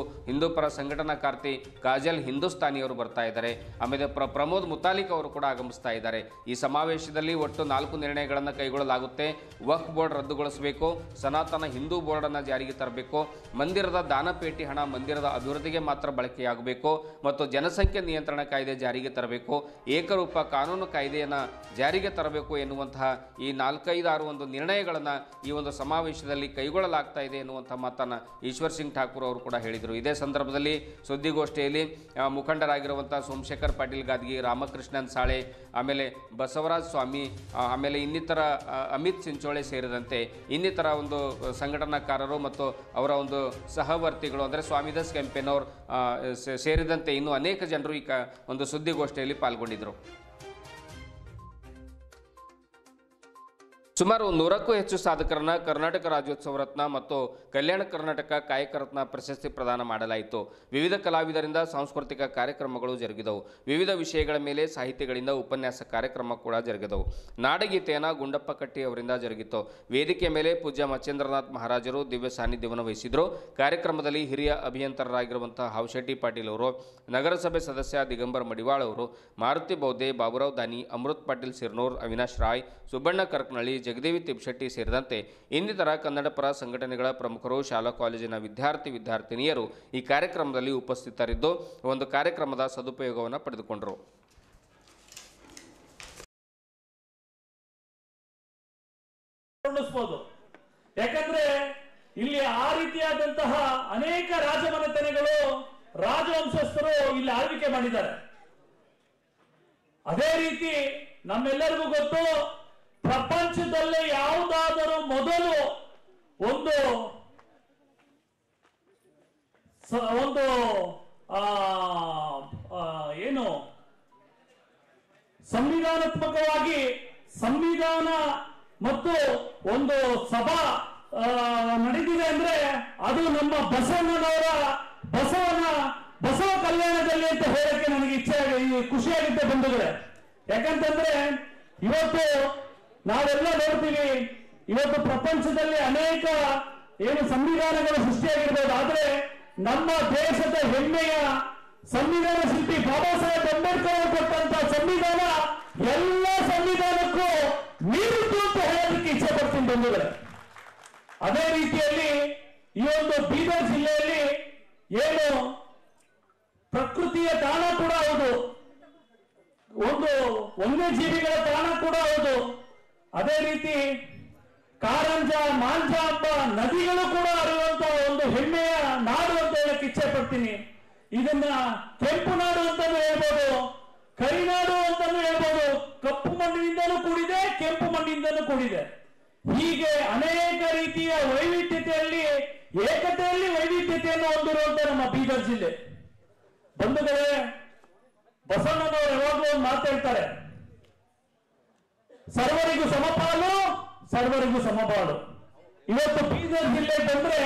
ಪರ ಸಂಘಟನಾಕಾರ್ತಿ ಕಾಜಲ್ ಹಿಂದೂಸ್ತಾನಿಯವರು ಬರ್ತಾ ಇದ್ದಾರೆ. ಆಮೇಲೆ ಪ್ರಮೋದ್ ಮುತಾಲಿಕ್ ಅವರು ಕೂಡ ಆಗಮಿಸ್ತಾ ಇದ್ದಾರೆ. ಈ ಸಮಾವೇಶದಲ್ಲಿ ಒಟ್ಟು 4 ನಿರ್ಣಯಗಳನ್ನು ಕೈಗೊಳ್ಳಲಾಗುತ್ತೆ. ವಕ್ಫ್ ಬೋರ್ಡ್ ರದ್ದುಗೊಳಿಸಬೇಕು, ಸನಾತನ ಹಿಂದೂ ಬೋರ್ಡನ್ನು ಜಾರಿಗೆ ತರಬೇಕು, ಮಂದಿರದ ದಾನಪೇಟಿ ಹಣ ಮಂದಿರದ ಅಭಿವೃದ್ಧಿಗೆ ಮಾತ್ರ ಬಳಕೆಯಾಗಬೇಕು ಮತ್ತು ಜನಸಂಖ್ಯೆ ನಿಯಂತ್ರಣ ಕಾಯ್ದೆ ಜಾರಿಗೆ ತರಬೇಕು, ಏಕರೂಪ ಕಾನೂನು ಕಾಯ್ದೆಯನ್ನು ಜಾರಿಗೆ ತರಬೇಕು ಎನ್ನುವಂತಹ ಈ 4-5-6 ಒಂದು ನಿರ್ಣಯಗಳನ್ನು ಈ ಒಂದು ಸಮಾವೇಶದಲ್ಲಿ ಕೈಗೊಳ್ಳಲಾಗ್ತಾ ಇದೆ ಎನ್ನುವಂಥ ಮಾತನ್ನು ಈಶ್ವರ್ ಸಿಂಗ್ ಠಾಕೂರ್ ಅವರು ಕೂಡ ಹೇಳಿದರು. ಇದೇ ಸಂದರ್ಭದಲ್ಲಿ ಸುದ್ದಿಗೋಷ್ಠಿಯಲ್ಲಿ ಮುಖಂಡರಾಗಿರುವಂಥ ಸೋಮಶೇಖರ್ ಪಾಟೀಲ್ ಗಾದ್ಗಿ, ರಾಮಕೃಷ್ಣನ್ ಸಾಳೆ, ಆಮೇಲೆ ಬಸವರಾಜ್ ಸ್ವಾಮಿ, ಆಮೇಲೆ ಇನ್ನಿತರ ಅಮಿತ್ ಚಿಂಚೋಳೆ ಸೇರಿದಂತೆ ಇನ್ನಿತರ ಒಂದು ಸಂಘಟನಾಕಾರರು ಮತ್ತು ಅವರ ಒಂದು ಸಹವರ್ತಿಗಳು ಅಂದರೆ ಸ್ವಾಮಿದಾಸ್ ಕೆಂಪೇನವ್ರು ಸೇರಿದಂತೆ ಇನ್ನೂ ಅನೇಕ ಜನರು ಈ ಒಂದು ಸುದ್ದಿಗೋಷ್ಠಿಯಲ್ಲಿ ಪಾಲ್ಗೊಂಡಿದ್ದರು. ಸುಮಾರು 100ಕ್ಕೂ ಹೆಚ್ಚು ಸಾಧಕರನ್ನ ಕರ್ನಾಟಕ ರಾಜ್ಯೋತ್ಸವ ರತ್ನ ಮತ್ತು ಕಲ್ಯಾಣ ಕರ್ನಾಟಕ ಕಾಯಕ ರತ್ನ ಪ್ರಶಸ್ತಿ ಪ್ರದಾನ ಮಾಡಲಾಯಿತು. ವಿವಿಧ ಕಲಾವಿದರಿಂದ ಸಾಂಸ್ಕೃತಿಕ ಕಾರ್ಯಕ್ರಮಗಳು ಜರುಗಿದವು. ವಿವಿಧ ವಿಷಯಗಳ ಮೇಲೆ ಸಾಹಿತಿಗಳಿಂದ ಉಪನ್ಯಾಸ ಕಾರ್ಯಕ್ರಮ ಕೂಡ ಜರುಗಿದವು. ನಾಡಗೀತೆಯನ್ನು ಗುಂಡಪ್ಪ ಕಟ್ಟಿ ಅವರಿಂದ ಜರುಗಿತು. ವೇದಿಕೆಯ ಮೇಲೆ ಪೂಜ್ಯ ಮಚೇಂದ್ರನಾಥ್ ಮಹಾರಾಜರು ದಿವ್ಯ ಸಾನ್ನಿಧ್ಯವನ್ನು ವಹಿಸಿದರು. ಕಾರ್ಯಕ್ರಮದಲ್ಲಿ ಹಿರಿಯ ಅಭಿಯಂತರರಾಗಿರುವಂತಹ ಹಾವಶೆಟ್ಟಿ ಪಾಟೀಲ್ ಅವರು, ನಗರಸಭೆ ಸದಸ್ಯ ದಿಗಂಬರ್ ಮಡಿವಾಳ್ ಅವರು, ಮಾರುತಿ ಬೌದ್ಧೆ, ಬಾಬುರಾವ್ ದಾನಿ, ಅಮೃತ್ ಪಾಟೀಲ್ ಸಿರ್ನೂರ್, ಅವಿನಾಶ್ ರಾಯ್, ಸುಬ್ಬಣ್ಣ ಕರ್ಕನಳ್ಳಿ, ಜಗದೇವಿ ತಿಪ್ಶೆಟ್ಟಿ ಸೇರಿದಂತೆ ಇನ್ನಿತರ ಕನ್ನಡಪರ ಸಂಘಟನೆಗಳ ಪ್ರಮುಖರು, ಶಾಲಾ ಕಾಲೇಜಿನ ವಿದ್ಯಾರ್ಥಿನಿಯರು ಈ ಕಾರ್ಯಕ್ರಮದಲ್ಲಿ ಉಪಸ್ಥಿತರಿದ್ದು ಒಂದು ಕಾರ್ಯಕ್ರಮದ ಸದುಪಯೋಗವನ್ನು ಪಡೆದುಕೊಂಡರು. ಯಾಕಂದ್ರೆ ಇಲ್ಲಿ ಆ ರೀತಿಯಾದಂತಹ ಅನೇಕ ರಾಜಮನೆತನಗಳು, ರಾಜವಂಶಸ್ಥರು ಇಲ್ಲಿ ಆಳ್ವಿಕೆ ಮಾಡಿದ್ದಾರೆ. ಅದೇ ರೀತಿ ನಮ್ಮೆಲ್ಲರಿಗೂ ಗೊತ್ತು, ಪ್ರಪಂಚದಲ್ಲೇ ಯಾವುದಾದರೂ ಮೊದಲು ಒಂದು ಏನು ಸಂವಿಧಾನಾತ್ಮಕವಾಗಿ ಸಂವಿಧಾನ ಮತ್ತು ಒಂದು ಸಭಾ ನಡೆದಿದೆ ಅಂದ್ರೆ ಅದು ನಮ್ಮ ಬಸವ ಕಲ್ಯಾಣದಲ್ಲಿ ಅಂತ ಹೇಳಕ್ಕೆ ನನಗೆ ಖುಷಿಯಾಗುತ್ತೆ ಬಂಧುಗಳೇ. ಯಾಕಂತಂದ್ರೆ ಇವತ್ತು ನಾವೆಲ್ಲ ನೋಡ್ತೀವಿ, ಇವತ್ತು ಪ್ರಪಂಚದಲ್ಲಿ ಅನೇಕ ಏನು ಸಂವಿಧಾನಗಳು ಸೃಷ್ಟಿಯಾಗಿರ್ಬೋದು, ಆದ್ರೆ ನಮ್ಮ ದೇಶದ ಹೆಮ್ಮೆಯ ಸಂವಿಧಾನ ಶಿಲ್ಪಿ ಬಾಬಾ ಸಾಹೇಬ್ ಅಂಬೇಡ್ಕರ್ ಅವರು ಕೊಟ್ಟಂತ ಸಂವಿಧಾನ ಎಲ್ಲ ಸಂವಿಧಾನಕ್ಕೂ ಮೀರಿತು ಅಂತ ಹೇಳೋದಕ್ಕೆ ಇಚ್ಛೆ ಪಡ್ತೀನಿ ಬಂಧುಗಳೇ. ಅದೇ ರೀತಿಯಲ್ಲಿ ಈ ಒಂದು ಬೀದರ್ ಜಿಲ್ಲೆಯಲ್ಲಿ ಏನು ಪ್ರಕೃತಿಯ ತಾಣ ಕೂಡ ಹೌದು, ಒಂದು ವನ್ಯಜೀವಿಗಳ ತಾಣ ಕೂಡ ಹೌದು. ಅದೇ ರೀತಿ ಕಾರಂಜ, ಮಾಂಜ ಎಂಬ ನದಿಗಳು ಕೂಡ ಹರಿಯುವಂತಹ ಒಂದು ಹೆಮ್ಮೆಯ ನಾಡು ಅಂತ ಹೇಳಕ್ ಇಚ್ಛೆ ಪಡ್ತೀನಿ. ಇದನ್ನ ಕೆಂಪು ನಾಡು ಅಂತಾನು ಹೇಳ್ಬೋದು, ಕರಿನಾಡು ಅಂತಾನು ಹೇಳ್ಬೋದು. ಕಪ್ಪು ಮಣ್ಣಿನಿಂದಲೂ ಕೂಡಿದೆ, ಕೆಂಪು ಮಣ್ಣಿನಿಂದಲೂ ಕೂಡಿದೆ. ಹೀಗೆ ಅನೇಕ ರೀತಿಯ ವೈವಿಧ್ಯತೆಯಲ್ಲಿ, ಏಕತೆಯಲ್ಲಿ ವೈವಿಧ್ಯತೆಯನ್ನು ಹೊಂದಿರುವಂತ ನಮ್ಮ ಬೀದರ್ ಜಿಲ್ಲೆ. ಬಂಧುಗಳೇ, ಬಸವಣ್ಣನವರು ಯಾವಾಗಲೂ ಒಂದು ಮಾತಾಡ್ತಾರೆ, ಸರ್ವರಿಗೂ ಸಮಪಾಲು, ಸರ್ವರಿಗೂ ಸಮಪಾಲು. ಇವತ್ತು ಬೀದರ್ ಜಿಲ್ಲೆ ಬಂದ್ರೆ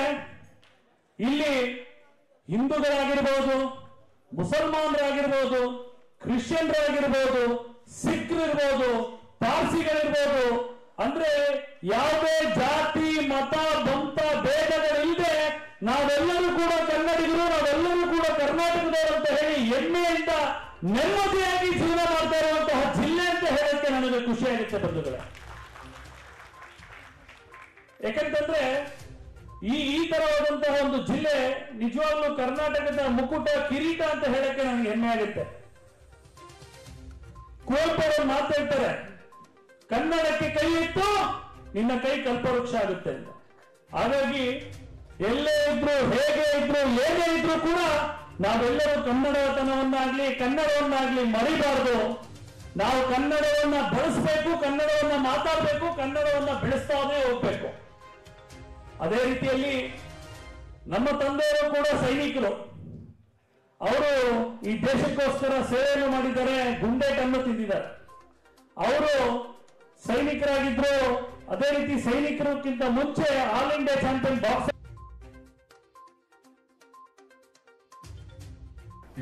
ಇಲ್ಲಿ ಹಿಂದೂಗಳಾಗಿರ್ಬೋದು, ಮುಸಲ್ಮಾನರಾಗಿರ್ಬೋದು, ಕ್ರಿಶ್ಚಿಯನ್ರಾಗಿರ್ಬೋದು, ಸಿಖ್ರಿರ್ಬೋದು, ಪಾರ್ಸಿಗಳಿರ್ಬೋದು, ಅಂದ್ರೆ ಯಾವುದೇ ಜಾತಿ ಮತ ಬಂತ ಭೇದಗಳಿಲ್ಲದೆ ನಾವೆಲ್ಲರೂ ಕೂಡ ಕನ್ನಡಿಗರು, ನಾವೆಲ್ಲರೂ ಕೂಡ ಕರ್ನಾಟಕದವರು ಅಂತ ಹೇಳಿ ಹೆಮ್ಮೆಯಿಂದ ನೆಮ್ಮದಿಯಾಗಿ ಜೀವನ ಮಾಡ್ತಾ ಇರುವಂತಹ ಜಿಲ್ಲೆ ಅಂತ ಹೇಳಕ್ಕೆ ನನಗೆ ಖುಷಿಯಾಗುತ್ತೆ ಬಂಧುಗಳೇ. ಯಾಕಂತಂದ್ರೆ ಈ ತರವಾದಂತಹ ಒಂದು ಜಿಲ್ಲೆ ನಿಜವಾಗ್ಲೂ ಕರ್ನಾಟಕದ ಮುಕುಟ, ಕಿರೀಟ ಅಂತ ಹೇಳಕ್ಕೆ ನನಗೆ ಹೆಮ್ಮೆ ಆಗುತ್ತೆ. ಕುವೆಂಪು ಅವರು ಮಾತಾಡ್ತಾರೆ, ಕನ್ನಡಕ್ಕೆ ಕೈ ಇಟ್ಟು ನಿನ್ನ ಕೈ ಕಲ್ಪವೃಕ್ಷ ಆಗುತ್ತೆ ಅಂತ. ಹಾಗಾಗಿ ಎಲ್ಲೇ ಇದ್ರು, ಹೇಗೆ ಇದ್ರು, ಏನೇ ಇದ್ರು ಕೂಡ ನಾವೆಲ್ಲರೂ ಕನ್ನಡತನವನ್ನಾಗ್ಲಿ ಕನ್ನಡವನ್ನಾಗ್ಲಿ ಮರಿಬಾರದು. ನಾವು ಕನ್ನಡವನ್ನ ಬಳಸಬೇಕು, ಕನ್ನಡವನ್ನ ಮಾತಾಡಬೇಕು, ಕನ್ನಡವನ್ನ ಬೆಳೆಸ್ತಾನೇ ಹೋಗ್ಬೇಕು. ಅದೇ ರೀತಿಯಲ್ಲಿ ನಮ್ಮ ತಂದೆಯವರು ಕೂಡ ಸೈನಿಕರು. ಅವರು ಈ ದೇಶಕ್ಕೋಸ್ಕರ ಸೇವೆಯನ್ನು ಮಾಡಿದ್ದಾರೆ, ಗುಂಡೇಟನ್ನು ತಿಂದಿದ್ದಾರೆ. ಅವರು ಸೈನಿಕರಾಗಿದ್ರು. ಅದೇ ರೀತಿ ಸೈನಿಕರಿಗಿಂತ ಮುಂಚೆ all India champion box.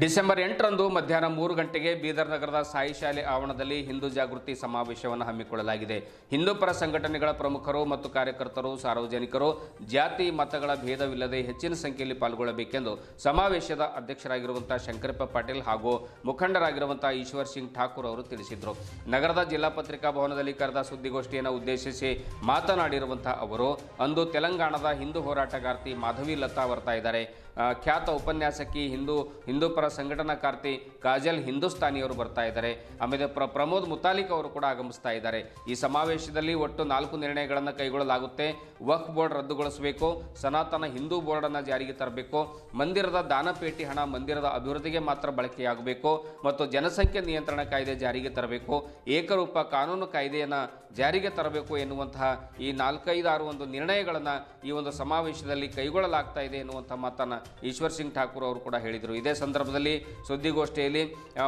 December 8ರಂದು ಮಧ್ಯಾಹ್ನ 3 ಗಂಟೆಗೆ ಬೀದರ್ ನಗರದ ಸಾಯಿ ಶಾಲೆ ಆವರಣದಲ್ಲಿ ಹಿಂದೂ ಜಾಗೃತಿ ಸಮಾವೇಶವನ್ನು ಹಮ್ಮಿಕೊಳ್ಳಲಾಗಿದೆ. ಹಿಂದೂ ಪರ ಸಂಘಟನೆಗಳ ಪ್ರಮುಖರು ಮತ್ತು ಕಾರ್ಯಕರ್ತರು, ಸಾರ್ವಜನಿಕರು ಜಾತಿ ಮತಗಳ ಭೇದವಿಲ್ಲದೆ ಹೆಚ್ಚಿನ ಸಂಖ್ಯೆಯಲ್ಲಿ ಪಾಲ್ಗೊಳ್ಳಬೇಕೆಂದು ಸಮಾವೇಶದ ಅಧ್ಯಕ್ಷರಾಗಿರುವಂತಹ ಶಂಕರಪ್ಪ ಪಾಟೀಲ್ ಹಾಗೂ ಮುಖಂಡರಾಗಿರುವಂತಹ ಈಶ್ವರ್ ಸಿಂಗ್ ಠಾಕೂರ್ ಅವರು ತಿಳಿಸಿದರು. ನಗರದ ಜಿಲ್ಲಾ ಪತ್ರಿಕಾ ಭವನದಲ್ಲಿ ಕರೆದ ಸುದ್ದಿಗೋಷ್ಠಿಯನ್ನು ಉದ್ದೇಶಿಸಿ ಮಾತನಾಡಿರುವಂತಹ ಅವರು, ಅಂದು ತೆಲಂಗಾಣದ ಹಿಂದೂ ಹೋರಾಟಗಾರ್ತಿ ಮಾಧವಿ ಲತಾ ಬರ್ತಾ ಇದ್ದಾರೆ. ಖ್ಯಾತ ಉಪನ್ಯಾಸಕಿ ಹಿಂದೂ ಪರ ಸಂಘಟನಾಕಾರ್ತಿ ಕಾಜಲ್ ಹಿಂದೂಸ್ತಾನಿಯವರು ಬರ್ತಾ ಇದ್ದಾರೆ. ಆಮೇಲೆ ಪ್ರಮೋದ್ ಮುತಾಲಿಕ್ ಅವರು ಕೂಡ ಆಗಮಿಸ್ತಾ ಇದ್ದಾರೆ. ಈ ಸಮಾವೇಶದಲ್ಲಿ ಒಟ್ಟು 4 ನಿರ್ಣಯಗಳನ್ನು ಕೈಗೊಳ್ಳಲಾಗುತ್ತೆ. ವಕ್ಫ್ ಬೋರ್ಡ್ ರದ್ದುಗೊಳಿಸಬೇಕು, ಸನಾತನ ಹಿಂದೂ ಬೋರ್ಡನ್ನು ಜಾರಿಗೆ ತರಬೇಕು, ಮಂದಿರದ ದಾನಪೇಟಿ ಹಣ ಮಂದಿರದ ಅಭಿವೃದ್ಧಿಗೆ ಮಾತ್ರ ಬಳಕೆಯಾಗಬೇಕು ಮತ್ತು ಜನಸಂಖ್ಯೆ ನಿಯಂತ್ರಣ ಕಾಯ್ದೆ ಜಾರಿಗೆ ತರಬೇಕು, ಏಕರೂಪ ಕಾನೂನು ಕಾಯ್ದೆಯನ್ನು ಜಾರಿಗೆ ತರಬೇಕು ಎನ್ನುವಂತಹ ಈ 4-5-6 ಒಂದು ನಿರ್ಣಯಗಳನ್ನು ಈ ಒಂದು ಸಮಾವೇಶದಲ್ಲಿ ಕೈಗೊಳ್ಳಲಾಗ್ತಾ ಇದೆ ಎನ್ನುವಂಥ ಮಾತನ್ನು ಈಶ್ವರ್ ಸಿಂಗ್ ಠಾಕೂರ್ ಅವರು ಕೂಡ ಹೇಳಿದರು. ಇದೇ ಸಂದರ್ಭದಲ್ಲಿ ಸುದ್ದಿಗೋಷ್ಠಿಯಲ್ಲಿ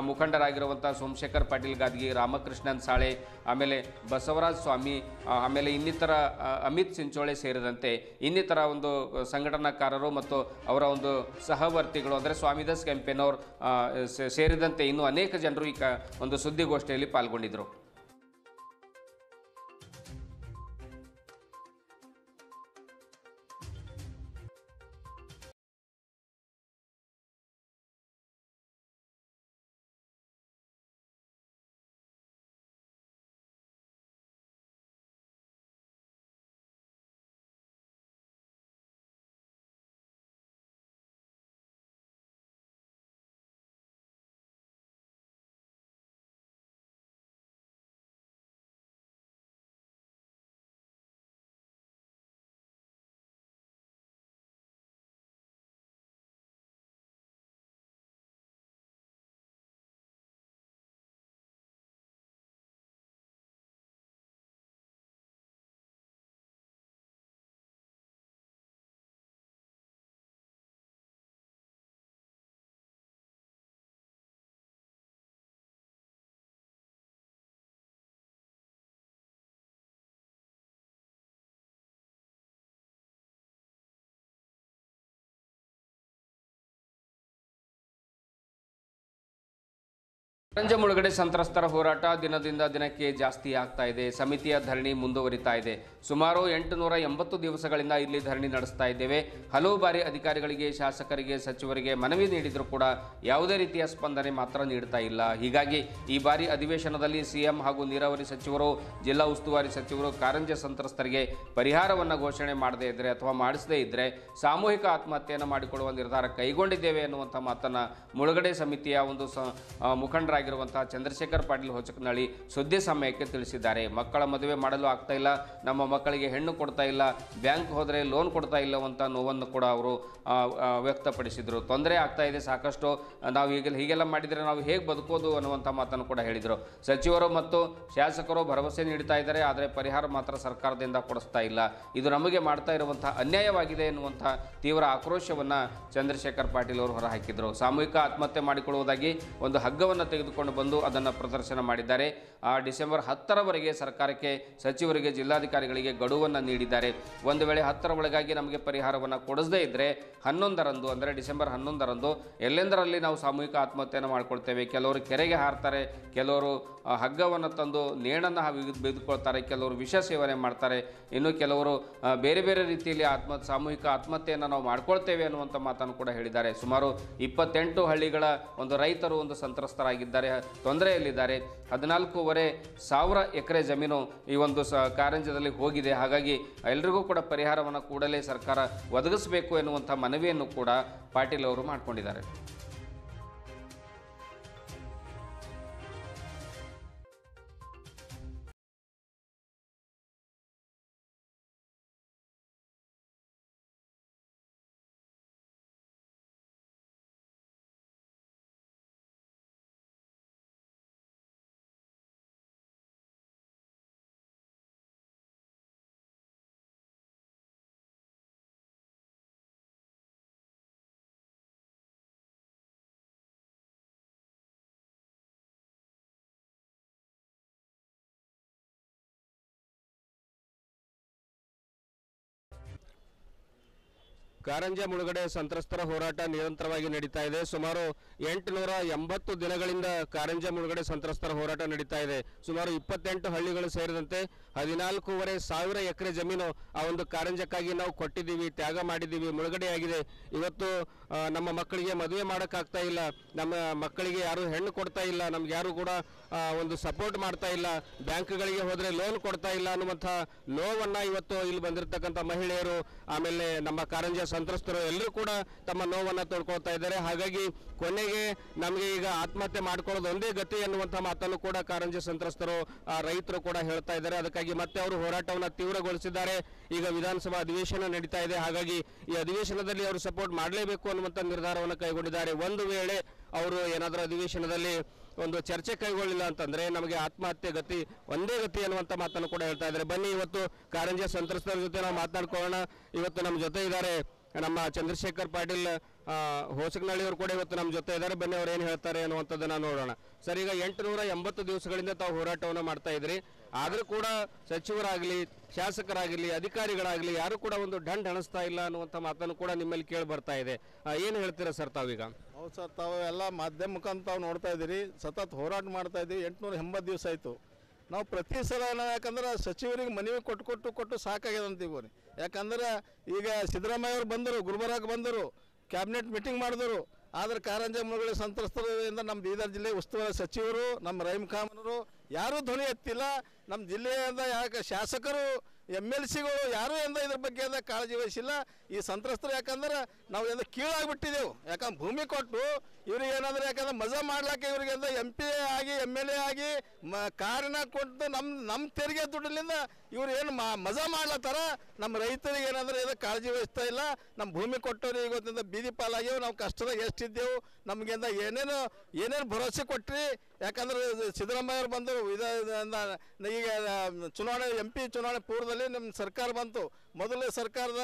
ಮುಖಂಡರಾಗಿರುವಂಥ ಸೋಮಶೇಖರ್ ಪಾಟೀಲ್ ಗಾದ್ಗಿ, ರಾಮಕೃಷ್ಣನ್ ಸಾಳೆ, ಆಮೇಲೆ ಬಸವರಾಜ್ ಸ್ವಾಮಿ, ಆಮೇಲೆ ಇನ್ನಿತರ ಅಮಿತ್ ಚಿಂಚೋಳೆ ಸೇರಿದಂತೆ ಇನ್ನಿತರ ಒಂದು ಸಂಘಟನಾಕಾರರು ಮತ್ತು ಅವರ ಒಂದು ಸಹವರ್ತಿಗಳು ಅಂದರೆ ಸ್ವಾಮಿದಾಸ್ ಕೆಂಪೇನವ್ರು ಸೇರಿದಂತೆ ಇನ್ನೂ ಅನೇಕ ಜನರು ಈ ಒಂದು ಸುದ್ದಿಗೋಷ್ಠಿಯಲ್ಲಿ ಪಾಲ್ಗೊಂಡಿದ್ದರು. ಕಾರಂಜ ಮುಳುಗಡೆ ಸಂತ್ರಸ್ತರ ಹೋರಾಟ ದಿನದಿಂದ ದಿನಕ್ಕೆ ಜಾಸ್ತಿ ಆಗ್ತಾ ಇದೆ. ಸಮಿತಿಯ ಧರಣಿ ಮುಂದುವರಿತಾ ಇದೆ. ಸುಮಾರು 880 ದಿವಸಗಳಿಂದ ಇಲ್ಲಿ ಧರಣಿ ನಡೆಸ್ತಾ ಇದ್ದೇವೆ. ಹಲವು ಬಾರಿ ಅಧಿಕಾರಿಗಳಿಗೆ, ಶಾಸಕರಿಗೆ, ಸಚಿವರಿಗೆ ಮನವಿ ನೀಡಿದರೂ ಕೂಡ ಯಾವುದೇ ರೀತಿಯ ಸ್ಪಂದನೆ ಮಾತ್ರ ನೀಡ್ತಾ ಇಲ್ಲ. ಹೀಗಾಗಿ ಈ ಬಾರಿ ಅಧಿವೇಶನದಲ್ಲಿ ಸಿಎಂ ಹಾಗೂ ನೀರಾವರಿ ಸಚಿವರು, ಜಿಲ್ಲಾ ಉಸ್ತುವಾರಿ ಸಚಿವರು ಕಾರಂಜ ಸಂತ್ರಸ್ತರಿಗೆ ಪರಿಹಾರವನ್ನು ಘೋಷಣೆ ಮಾಡದೇ ಇದ್ದರೆ ಅಥವಾ ಮಾಡಿಸದೇ ಇದ್ದರೆ ಸಾಮೂಹಿಕ ಆತ್ಮಹತ್ಯೆಯನ್ನು ಮಾಡಿಕೊಳ್ಳುವ ನಿರ್ಧಾರ ಕೈಗೊಂಡಿದ್ದೇವೆ ಎನ್ನುವಂಥ ಮಾತನ್ನು ಮುಳುಗಡೆ ಸಮಿತಿಯ ಒಂದು ಮುಖಂಡರಾಗಿರುವಂತಹ ಚಂದ್ರಶೇಖರ್ ಪಾಟೀಲ್ ಹೊಸಕನಹಳ್ಳಿ ಸುದ್ದಿ ಸಮಯಕ್ಕೆ ತಿಳಿಸಿದ್ದಾರೆ. ಮಕ್ಕಳ ಮದುವೆ ಮಾಡಲು ಆಗ್ತಾ ಇಲ್ಲ, ನಮ್ಮ ಮಕ್ಕಳಿಗೆ ಹೆಣ್ಣು ಕೊಡ್ತಾ ಇಲ್ಲ, ಬ್ಯಾಂಕ್ ಹೋದರೆ ಲೋನ್ ಕೊಡ್ತಾ ಇಲ್ಲವಂತ ನೋವನ್ನು ಕೂಡ ಅವರು ವ್ಯಕ್ತಪಡಿಸಿದರು. ತೊಂದರೆ ಆಗ್ತಾ ಇದೆ ಸಾಕಷ್ಟು, ನಾವು ಹೀಗೆಲ್ಲ ಮಾಡಿದರೆ ನಾವು ಹೇಗೆ ಬದುಕೋದು ಅನ್ನುವಂಥ ಮಾತನ್ನು ಕೂಡ ಹೇಳಿದರು. ಸಚಿವರು ಮತ್ತು ಶಾಸಕರು ಭರವಸೆ ನೀಡ್ತಾ ಇದ್ದಾರೆ, ಆದರೆ ಪರಿಹಾರ ಮಾತ್ರ ಸರ್ಕಾರದಿಂದ ಕೊಡಿಸ್ತಾ ಇಲ್ಲ. ಇದು ನಮಗೆ ಮಾಡ್ತಾ ಇರುವಂಥ ಅನ್ಯಾಯವಾಗಿದೆ ಎನ್ನುವಂಥ ತೀವ್ರ ಆಕ್ರೋಶವನ್ನು ಚಂದ್ರಶೇಖರ್ ಪಾಟೀಲ್ ಅವರು ಹೊರಹಾಕಿದರು. ಸಾಮೂಹಿಕ ಆತ್ಮಹತ್ಯೆ ಮಾಡಿಕೊಳ್ಳುವುದಾಗಿ ಒಂದು ಹಗ್ಗವನ್ನು ತೆಗೆದುಕೊಂಡು ಬಂದು ಅದನ್ನು ಪ್ರದರ್ಶನ ಮಾಡಿದ್ದಾರೆ. ಡಿಸೆಂಬರ್ 10ರವರೆಗೆ ಸರ್ಕಾರಕ್ಕೆ, ಸಚಿವರಿಗೆ, ಜಿಲ್ಲಾಧಿಕಾರಿಗಳಿಗೆ ಗಡುವನ್ನು ನೀಡಿದ್ದಾರೆ. ಒಂದು ವೇಳೆ 10ರ ಒಳಗಾಗಿ ನಮಗೆ ಪರಿಹಾರವನ್ನು ಕೊಡಿಸದೇ ಇದ್ದರೆ 11ರಂದು, ಅಂದರೆ ಡಿಸೆಂಬರ್ 11ರಂದು ಎಲ್ಲೆಂದರಲ್ಲಿ ನಾವು ಸಾಮೂಹಿಕ ಆತ್ಮಹತ್ಯೆಯನ್ನು ಮಾಡ್ಕೊಳ್ತೇವೆ. ಕೆಲವರು ಕೆರೆಗೆ ಹಾರ್ತಾರೆ, ಕೆಲವರು ಹಗ್ಗವನ್ನು ತಂದು ನೇಣನ್ನು ಬಿದ್ದುಕೊಳ್ತಾರೆ, ಕೆಲವರು ವಿಷ ಸೇವನೆ ಮಾಡ್ತಾರೆ, ಇನ್ನು ಕೆಲವರು ಬೇರೆ ಬೇರೆ ರೀತಿಯಲ್ಲಿ ಸಾಮೂಹಿಕ ಆತ್ಮಹತ್ಯೆಯನ್ನು ನಾವು ಮಾಡ್ಕೊಳ್ತೇವೆ ಅನ್ನುವಂಥ ಮಾತನ್ನು ಕೂಡ ಹೇಳಿದ್ದಾರೆ. ಸುಮಾರು 28 ಹಳ್ಳಿಗಳ ಒಂದು ರೈತರು ಒಂದು ಸಂತ್ರಸ್ತರಾಗಿದ್ದಾರೆ, ತೊಂದರೆಯಲ್ಲಿದ್ದಾರೆ. 14,500 ಎಕರೆ ಜಮೀನು ಈ ಒಂದು ಕಾರಂಜದಲ್ಲಿ ಹೋಗಿದೆ. ಹಾಗಾಗಿ ಎಲ್ರಿಗೂ ಕೂಡ ಪರಿಹಾರವನ್ನು ಕೂಡಲೇ ಸರ್ಕಾರ ಒದಗಿಸಬೇಕು ಎನ್ನುವಂಥ ಮನವಿಯನ್ನು ಕೂಡ ಪಾಟೀಲ್ ಅವರು ಮಾಡಿಕೊಂಡಿದ್ದಾರೆ. ಕಾರಂಜ ಮುಳುಗಡೆ ಸಂತ್ರಸ್ತರ ಹೋರಾಟ ನಿರಂತರವಾಗಿ ನಡೀತಾ ಇದೆ. ಸುಮಾರು 880 ದಿನಗಳಿಂದ ಕಾರಂಜ ಮುಳುಗಡೆ ಸಂತ್ರಸ್ತರ ಹೋರಾಟ ನಡೀತಾ ಇದೆ. ಸುಮಾರು 28 ಹಳ್ಳಿಗಳು ಸೇರಿದಂತೆ 14,500 ಎಕರೆ ಜಮೀನು ಆ ಒಂದು ಕಾರಂಜಕ್ಕಾಗಿ ನಾವು ಕೊಟ್ಟಿದ್ದೀವಿ, ತ್ಯಾಗ ಮಾಡಿದ್ದೀವಿ, ಮುಳುಗಡೆಯಾಗಿದೆ. ಇವತ್ತು ನಮ್ಮ ಮಕ್ಕಳಿಗೆ ಮದುವೆ ಮಾಡೋಕ್ಕಾಗ್ತಾ ಇಲ್ಲ, ನಮ್ಮ ಮಕ್ಕಳಿಗೆ ಯಾರು ಹೆಣ್ಣು ಕೊಡ್ತಾ ಇಲ್ಲ, ನಮ್ಗೆ ಯಾರು ಕೂಡ ಒಂದು ಸಪೋರ್ಟ್ ಮಾಡ್ತಾ ಇಲ್ಲ, ಬ್ಯಾಂಕ್ಗಳಿಗೆ ಹೋದರೆ ಲೋನ್ ಕೊಡ್ತಾ ಇಲ್ಲ ಅನ್ನುವಂಥ ನೋವನ್ನು ಇವತ್ತು ಇಲ್ಲಿ ಬಂದಿರತಕ್ಕಂಥ ಮಹಿಳೆಯರು, ಆಮೇಲೆ ನಮ್ಮ ಕಾರಂಜ ಸಂತ್ರಸ್ತರು ಎಲ್ಲರೂ ಕೂಡ ತಮ್ಮ ನೋವನ್ನು ತೋಡ್ಕೊಳ್ತಾ ಇದ್ದಾರೆ. ಹಾಗಾಗಿ ಕೊನೆಗೆ ನಮಗೆ ಈಗ ಆತ್ಮಹತ್ಯೆ ಮಾಡ್ಕೊಳ್ಳೋದು ಒಂದೇ ಗತಿ ಎನ್ನುವಂಥ ಮಾತನ್ನು ಕೂಡ ಕಾರಂಜ ಸಂತ್ರಸ್ತರು, ರೈತರು ಕೂಡ ಹೇಳ್ತಾ ಇದ್ದಾರೆ. ಅದಕ್ಕಾಗಿ ಮತ್ತೆ ಅವರು ಹೋರಾಟವನ್ನು ತೀವ್ರಗೊಳಿಸಿದ್ದಾರೆ. ಈಗ ವಿಧಾನಸಭಾ ಅಧಿವೇಶನ ನಡೀತಾ ಇದೆ. ಹಾಗಾಗಿ ಈ ಅಧಿವೇಶನದಲ್ಲಿ ಅವರು ಸಪೋರ್ಟ್ ಮಾಡಲೇಬೇಕು ಅನ್ನುವಂಥ ನಿರ್ಧಾರವನ್ನು ಕೈಗೊಂಡಿದ್ದಾರೆ. ಒಂದು ವೇಳೆ ಅವರು ಏನಾದರೂ ಅಧಿವೇಶನದಲ್ಲಿ ಒಂದು ಚರ್ಚೆ ಕೈಗೊಳ್ಳಿಲ್ಲ ಅಂತಂದ್ರೆ ನಮಗೆ ಆತ್ಮಹತ್ಯೆ ಗತಿ ಒಂದೇ ಗತಿ ಅನ್ನುವಂಥ ಮಾತನ್ನು ಕೂಡ ಹೇಳ್ತಾ ಇದ್ದಾರೆ. ಬನ್ನಿ ಇವತ್ತು ಕಾರಂಜ ಸಂತ್ರಸ್ತರ ಜೊತೆ ನಾವು ಮಾತನಾಡ್ಕೊಳ್ಳೋಣ. ಇವತ್ತು ನಮ್ಮ ಜೊತೆ ಇದ್ದಾರೆ ನಮ್ಮ ಚಂದ್ರಶೇಖರ್ ಪಾಟೀಲ್ ಹೊಸಕನಹಳ್ಳಿ ಅವರು ಕೂಡ ಇವತ್ತು ನಮ್ಮ ಜೊತೆ ಇದ್ದಾರೆ. ಬನ್ನಿ ಅವ್ರು ಏನು ಹೇಳ್ತಾರೆ ಅನ್ನುವಂಥದ್ದನ್ನ ನೋಡೋಣ. ಸರ್, ಈಗ 880 ದಿವಸಗಳಿಂದ ತಾವು ಹೋರಾಟವನ್ನು ಮಾಡ್ತಾ ಇದ್ರಿ, ಆದರೂ ಕೂಡ ಸಚಿವರಾಗಲಿ, ಶಾಸಕರಾಗಲಿ, ಅಧಿಕಾರಿಗಳಾಗಲಿ ಯಾರು ಕೂಡ ಒಂದು ದಂಡ ಹಣಿಸ್ತಾ ಇಲ್ಲ ಅನ್ನುವಂಥ ಮಾತನ್ನು ಕೂಡ ನಿಮ್ಮಲ್ಲಿ ಕೇಳಿ ಬರ್ತಾ ಇದೆ. ಏನು ಹೇಳ್ತೀರಾ ಸರ್ ತಾವೀಗ? ಹೌದು ಸರ್, ತಾವು ಎಲ್ಲ ಮಾಧ್ಯಮ ಮುಖಾಂತರ ತಾವು ನೋಡ್ತಾ ಇದ್ದೀರಿ, ಸತತ ಹೋರಾಟ ಮಾಡ್ತಾ ಇದ್ದೀವಿ. 880 ದಿವಸ ಆಯಿತು. ನಾವು ಪ್ರತಿ ಸಲ ಯಾಕಂದ್ರೆ ಸಚಿವರಿಗೆ ಮನವಿ ಕೊಟ್ಟು ಸಾಕಾಗ್ಯದ ಅಂತೀವಿ. ಯಾಕಂದ್ರೆ ಈಗ ಸಿದ್ದರಾಮಯ್ಯ ಅವರು ಬಂದರು, ಗುಲ್ಬರ್ಗ ಬಂದರು, ಕ್ಯಾಬಿನೆಟ್ ಮೀಟಿಂಗ್ ಮಾಡಿದ್ರು. ಆದರೆ ಕಾರಂಜ ಮುಳುಗಡೆ ಸಂತ್ರಸ್ತರಿಂದ ನಮ್ಮ ಬೀದರ್ ಜಿಲ್ಲೆ ಉಸ್ತುವಾರಿ ಸಚಿವರು, ನಮ್ಮ ರಹೀಂ ಖಾನ್ರು ಯಾರೂ ಧ್ವನಿ ಎತ್ತಿಲ್ಲ. ನಮ್ಮ ಜಿಲ್ಲೆಯಿಂದ ಯಾಕೆ ಶಾಸಕರು, MLCಗಳು ಯಾರೂ ಇದ್ರ ಬಗ್ಗೆ ಕಾಳಜಿ ವಹಿಸಿಲ್ಲ. ಈ ಸಂತ್ರಸ್ತರು ಯಾಕಂದ್ರೆ ನಾವು ಕೀಳಾಗಿಬಿಟ್ಟಿದ್ದೆವು. ಯಾಕಂದ್ರೆ ಭೂಮಿ ಕೊಟ್ಟು ಇವ್ರಿಗೆ ಏನಾದ್ರೆ ಯಾಕಂದ್ರೆ ಮಜಾ ಮಾಡ್ಲಿಕ್ಕೆ ಇವ್ರಿಗೆ MP ಆಗಿ MLA ಆಗಿ ಕಾರಣ ಕೊಟ್ಟು ನಮ್ಮ ತೆರಿಗೆ ದುಡ್ಡಿನಿಂದ ಇವ್ರು ಏನು ಮಜಾ ಮಾಡ್ಲತ್ತಾರ. ನಮ್ಮ ರೈತರಿಗೆ ಏನಾದ್ರೆ ಕಾಳಜಿ ವಹಿಸ್ತಾ ಇಲ್ಲ. ನಮ್ಮ ಭೂಮಿ ಕೊಟ್ಟವ್ರು ಇವತ್ತಿಂದ ಬೀದಿ ಪಾಲಾಗ್ಯವು. ನಾವು ಕಷ್ಟದಾಗ ಎಷ್ಟಿದ್ದೆವು, ನಮಗಿಂದ ಏನೇನು ಭರವಸೆ ಕೊಟ್ರಿ. ಯಾಕಂದ್ರೆ ಸಿದ್ದರಾಮಯ್ಯ ಅವರು ಬಂದರು, ಈಗ ಚುನಾವಣೆ MP ಚುನಾವಣೆ ಪೂರ್ವದಲ್ಲಿ ನಮ್ಮ ಸರ್ಕಾರ ಬಂತು. ಮೊದಲೇ ಸರ್ಕಾರದ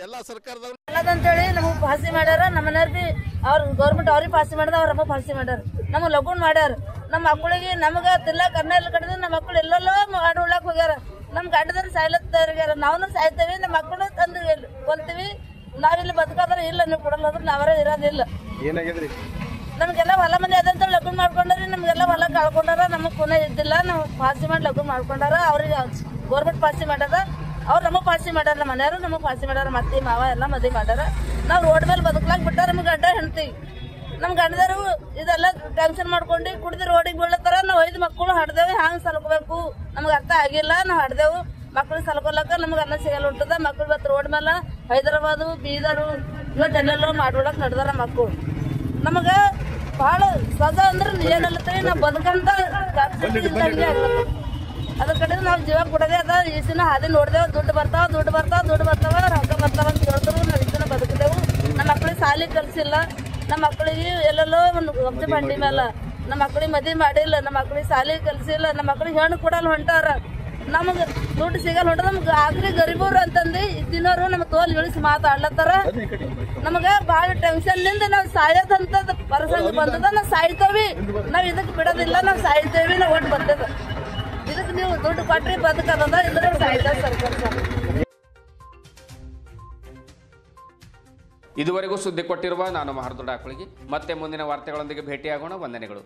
ಎಲ್ಲ ಸರ್ಕಾರದವ್ರು ಅಂತೇಳಿ ನಮಗೆ ಫಾಸಿ ಮಾಡ್ಯಾರ. ನಮ್ಮ ಮನೆಯವ್ರಿಗೆ ಅವ್ರ ಗೌರ್ಮೆಂಟ್ ಅವ್ರಿಗೆ ಫಾಸಿ ಮಾಡ್ದ, ಅವ್ರ ನಮಗೆ ಫಾಸಿ ಮಾಡ್ಯಾರ. ನಮಗೆ ಲಗುನ್ ಮಾಡ್ಯಾರ. ನಮ್ಮ ಮಕ್ಕಳಿಗೆ ನಮಗೆ ತಿರ್ಲಾಕ ಕರ್ನಾಟಕ ಕಡೆದ ನಮ್ಮ ಮಕ್ಕಳು ಎಲ್ಲೆಲ್ಲೋ ಆಡು ಉಳ್ಳಾಕ್ ಹೋಗ್ಯಾರ. ನಮ್ ಗಂಡದ್ರ ಸಾಯ್ಲತ್ತಾರ, ನಾವು ಸಾಯ್ತೇವಿ, ನಮ್ಮ ಮಕ್ಕಳು ತಂದು ಕೊಂತೀವಿ. ನಾವಿಲ್ಲಿ ಬದುಕಾದ್ರೆ ಇಲ್ಲ, ನೀವು ಕೊಡಲ್ಲ ನಾವರ ಇರೋದಿಲ್ಲ. ಏನಾಗಿದ್ರಿ? ನಮಗೆಲ್ಲ ಹೊಲ ಮನೆ ಅದಂತ ಲಗ್ನ ಮಾಡ್ಕೊಂಡ್ರಿ, ನಮಗೆಲ್ಲ ಹೊಲ ಕಳ್ಕೊಂಡಾರ, ನಮಗೆ ಪುನಃ ಇದ್ದಿಲ್ಲ, ನಾವು ಪಾಸಿ ಮಾಡಿ ಲಗ್ನ ಮಾಡ್ಕೊಂಡಾರ. ಅವ್ರಿಗೆ ಗೌರ್ಮೆಂಟ್ ಪಾಸಿ ಮಾಡ್ಯಾರ, ಅವ್ರು ನಮಗೆ ಪಾಸಿ ಮಾಡ್ಯಾರ, ನಮ್ಮ ಮನೆಯವರು ನಮಗೆ ಪಾಸಿ ಮಾಡ್ಯಾರ, ಮತ್ತೆ ಮಾವ ಎಲ್ಲ ಮದುವೆ ಮಾಡ್ಯಾರ. ನಾವು ರೋಡ್ ಮೇಲೆ ಬದುಕ್ಲಾಕ್ ಬಿಟ್ಟಾರ ನಮ್ಗೆ ಗಂಡ ಹೆಂಡ್ತಿ. ನಮ್ಮ ಗಂಡದರು ಇದೆಲ್ಲ ಟೆನ್ಷನ್ ಮಾಡ್ಕೊಂಡು ಕುಡ್ದು ರೋಡಿಗೆ ಬೀಳತ್ತಾರ. ನಾವು 5 ಮಕ್ಕಳು ಹಡ್ದೇವು, ಹ್ಯಾಂಗೆ ಸಲ್ಕೋಬೇಕು ನಮ್ಗೆ ಅರ್ಥ ಆಗಿಲ್ಲ. ನಾವು ಹಡ್ದೇವು ಮಕ್ಕಳು ಸಲ್ಕೊಲಕ್ಕ ನಮ್ಗೆ ಅನ್ನ ಸಿಗಲ್ಲ ಉಂಟದ. ಮಕ್ಕಳು ಇವತ್ತು ರೋಡ್ ಮೇಲೆ ಹೈದರಾಬಾದು ಬೀದರು ಇವತ್ತು ಎಲ್ಲೆಲ್ಲೋ ಮಾಡ್ಕೊಳಕ್ ನಡೆದಾರ ಮಕ್ಕಳು. ನಮಗೆ ಭಾಳ ಸಜಾ ಅಂದ್ರೆ ಏನಲ್ಲತ್ತೀವಿ, ನಾವು ಬದುಕಂತ ಅದ್ರ ಕಡೆ ನಾವು ಜೀವ ಕೊಡೋದೇ ಅದ. ಈಸಿನ ಹಾದಿ ನೋಡ್ದೇವು, ದುಡ್ಡು ಬರ್ತಾವ ರೊಕ್ಕ ಬರ್ತಾವ ಅಂತ ಹೇಳಿದ್ರು ನಾವು ಈಸಿನ ಬದುಕಿದೆವು. ನಮ್ಮ ಮಕ್ಕಳಿಗೆ ಸಾಲಿ ಕಲ್ಸಿಲ್ಲ, ನಮ್ಮ ಮಕ್ಕಳಿಗೆ ಎಲ್ಲೆಲ್ಲೋ ಒಂದು ಒಬ್ಜಿ ಬಂಡಿ ಮೇಲೆ ನಮ್ಮ ಮಕ್ಕಳಿಗೆ ಮದುವೆ ಮಾಡಿಲ್ಲ, ನಮ್ಮ ಮಕ್ಕಳಿಗೆ ಸಾಲಿ ಕಲ್ಸಿಲ್ಲ, ನಮ್ಮ ಮಕ್ಕಳಿಗೆ ಹೆಣ್ಣು ಕೊಡಲ್ಲ ಹೊಂಟಾರ. ನಮಗೆ ದುಡ್ಡು ಸಿಗಲ್ಲ ಹೊಂಟ. ನಮ್ಗೆ ಆಕ್ರಿ ಗರೀಬರು ಅಂತಂದು ತಿನ್ನೋರು ನಮ್ಮ ತೋಲ್ ಇಳಿಸಿ ಮಾತಾಡ್ಲತ್ತಾರ. ನಮಗೆ ಭಾಳ ಟೆನ್ಷನ್ನಿಂದ ನಾವು ಸಾಯೋದಂತದ ಪರಿಸ್ಥಿತಿ ಬಂದದ. ನಾವು ಸಾಯ್ತೇವಿ, ನಾವು ಇದಕ್ಕೆ ಬಿಡೋದಿಲ್ಲ, ನಾವು ಸಾಯ್ತೇವಿ, ನಾವು ಒಟ್ಟು ಬಂದದ. ಇದಕ್ಕೆ ನೀವು ದುಡ್ಡು ಕೊಟ್ರಿ ಬದುಕದ, ಇದ್ರೆ ಸಾಯ್ತೇವೆ ಸರ್ಕಾರ. ಇದುವರೆಗೂ ಸುದ್ದಿ ಕೊಟ್ಟಿರುವ ನಾನು ಮಹರ್ದೊಡ್ಡ ಆಕಳಿಗೆ ಮತ್ತೆ ಮುಂದಿನ ವಾರ್ತೆಗಳೊಂದಿಗೆ ಭೇಟಿಯಾಗೋಣ. ವಂದನೆಗಳು.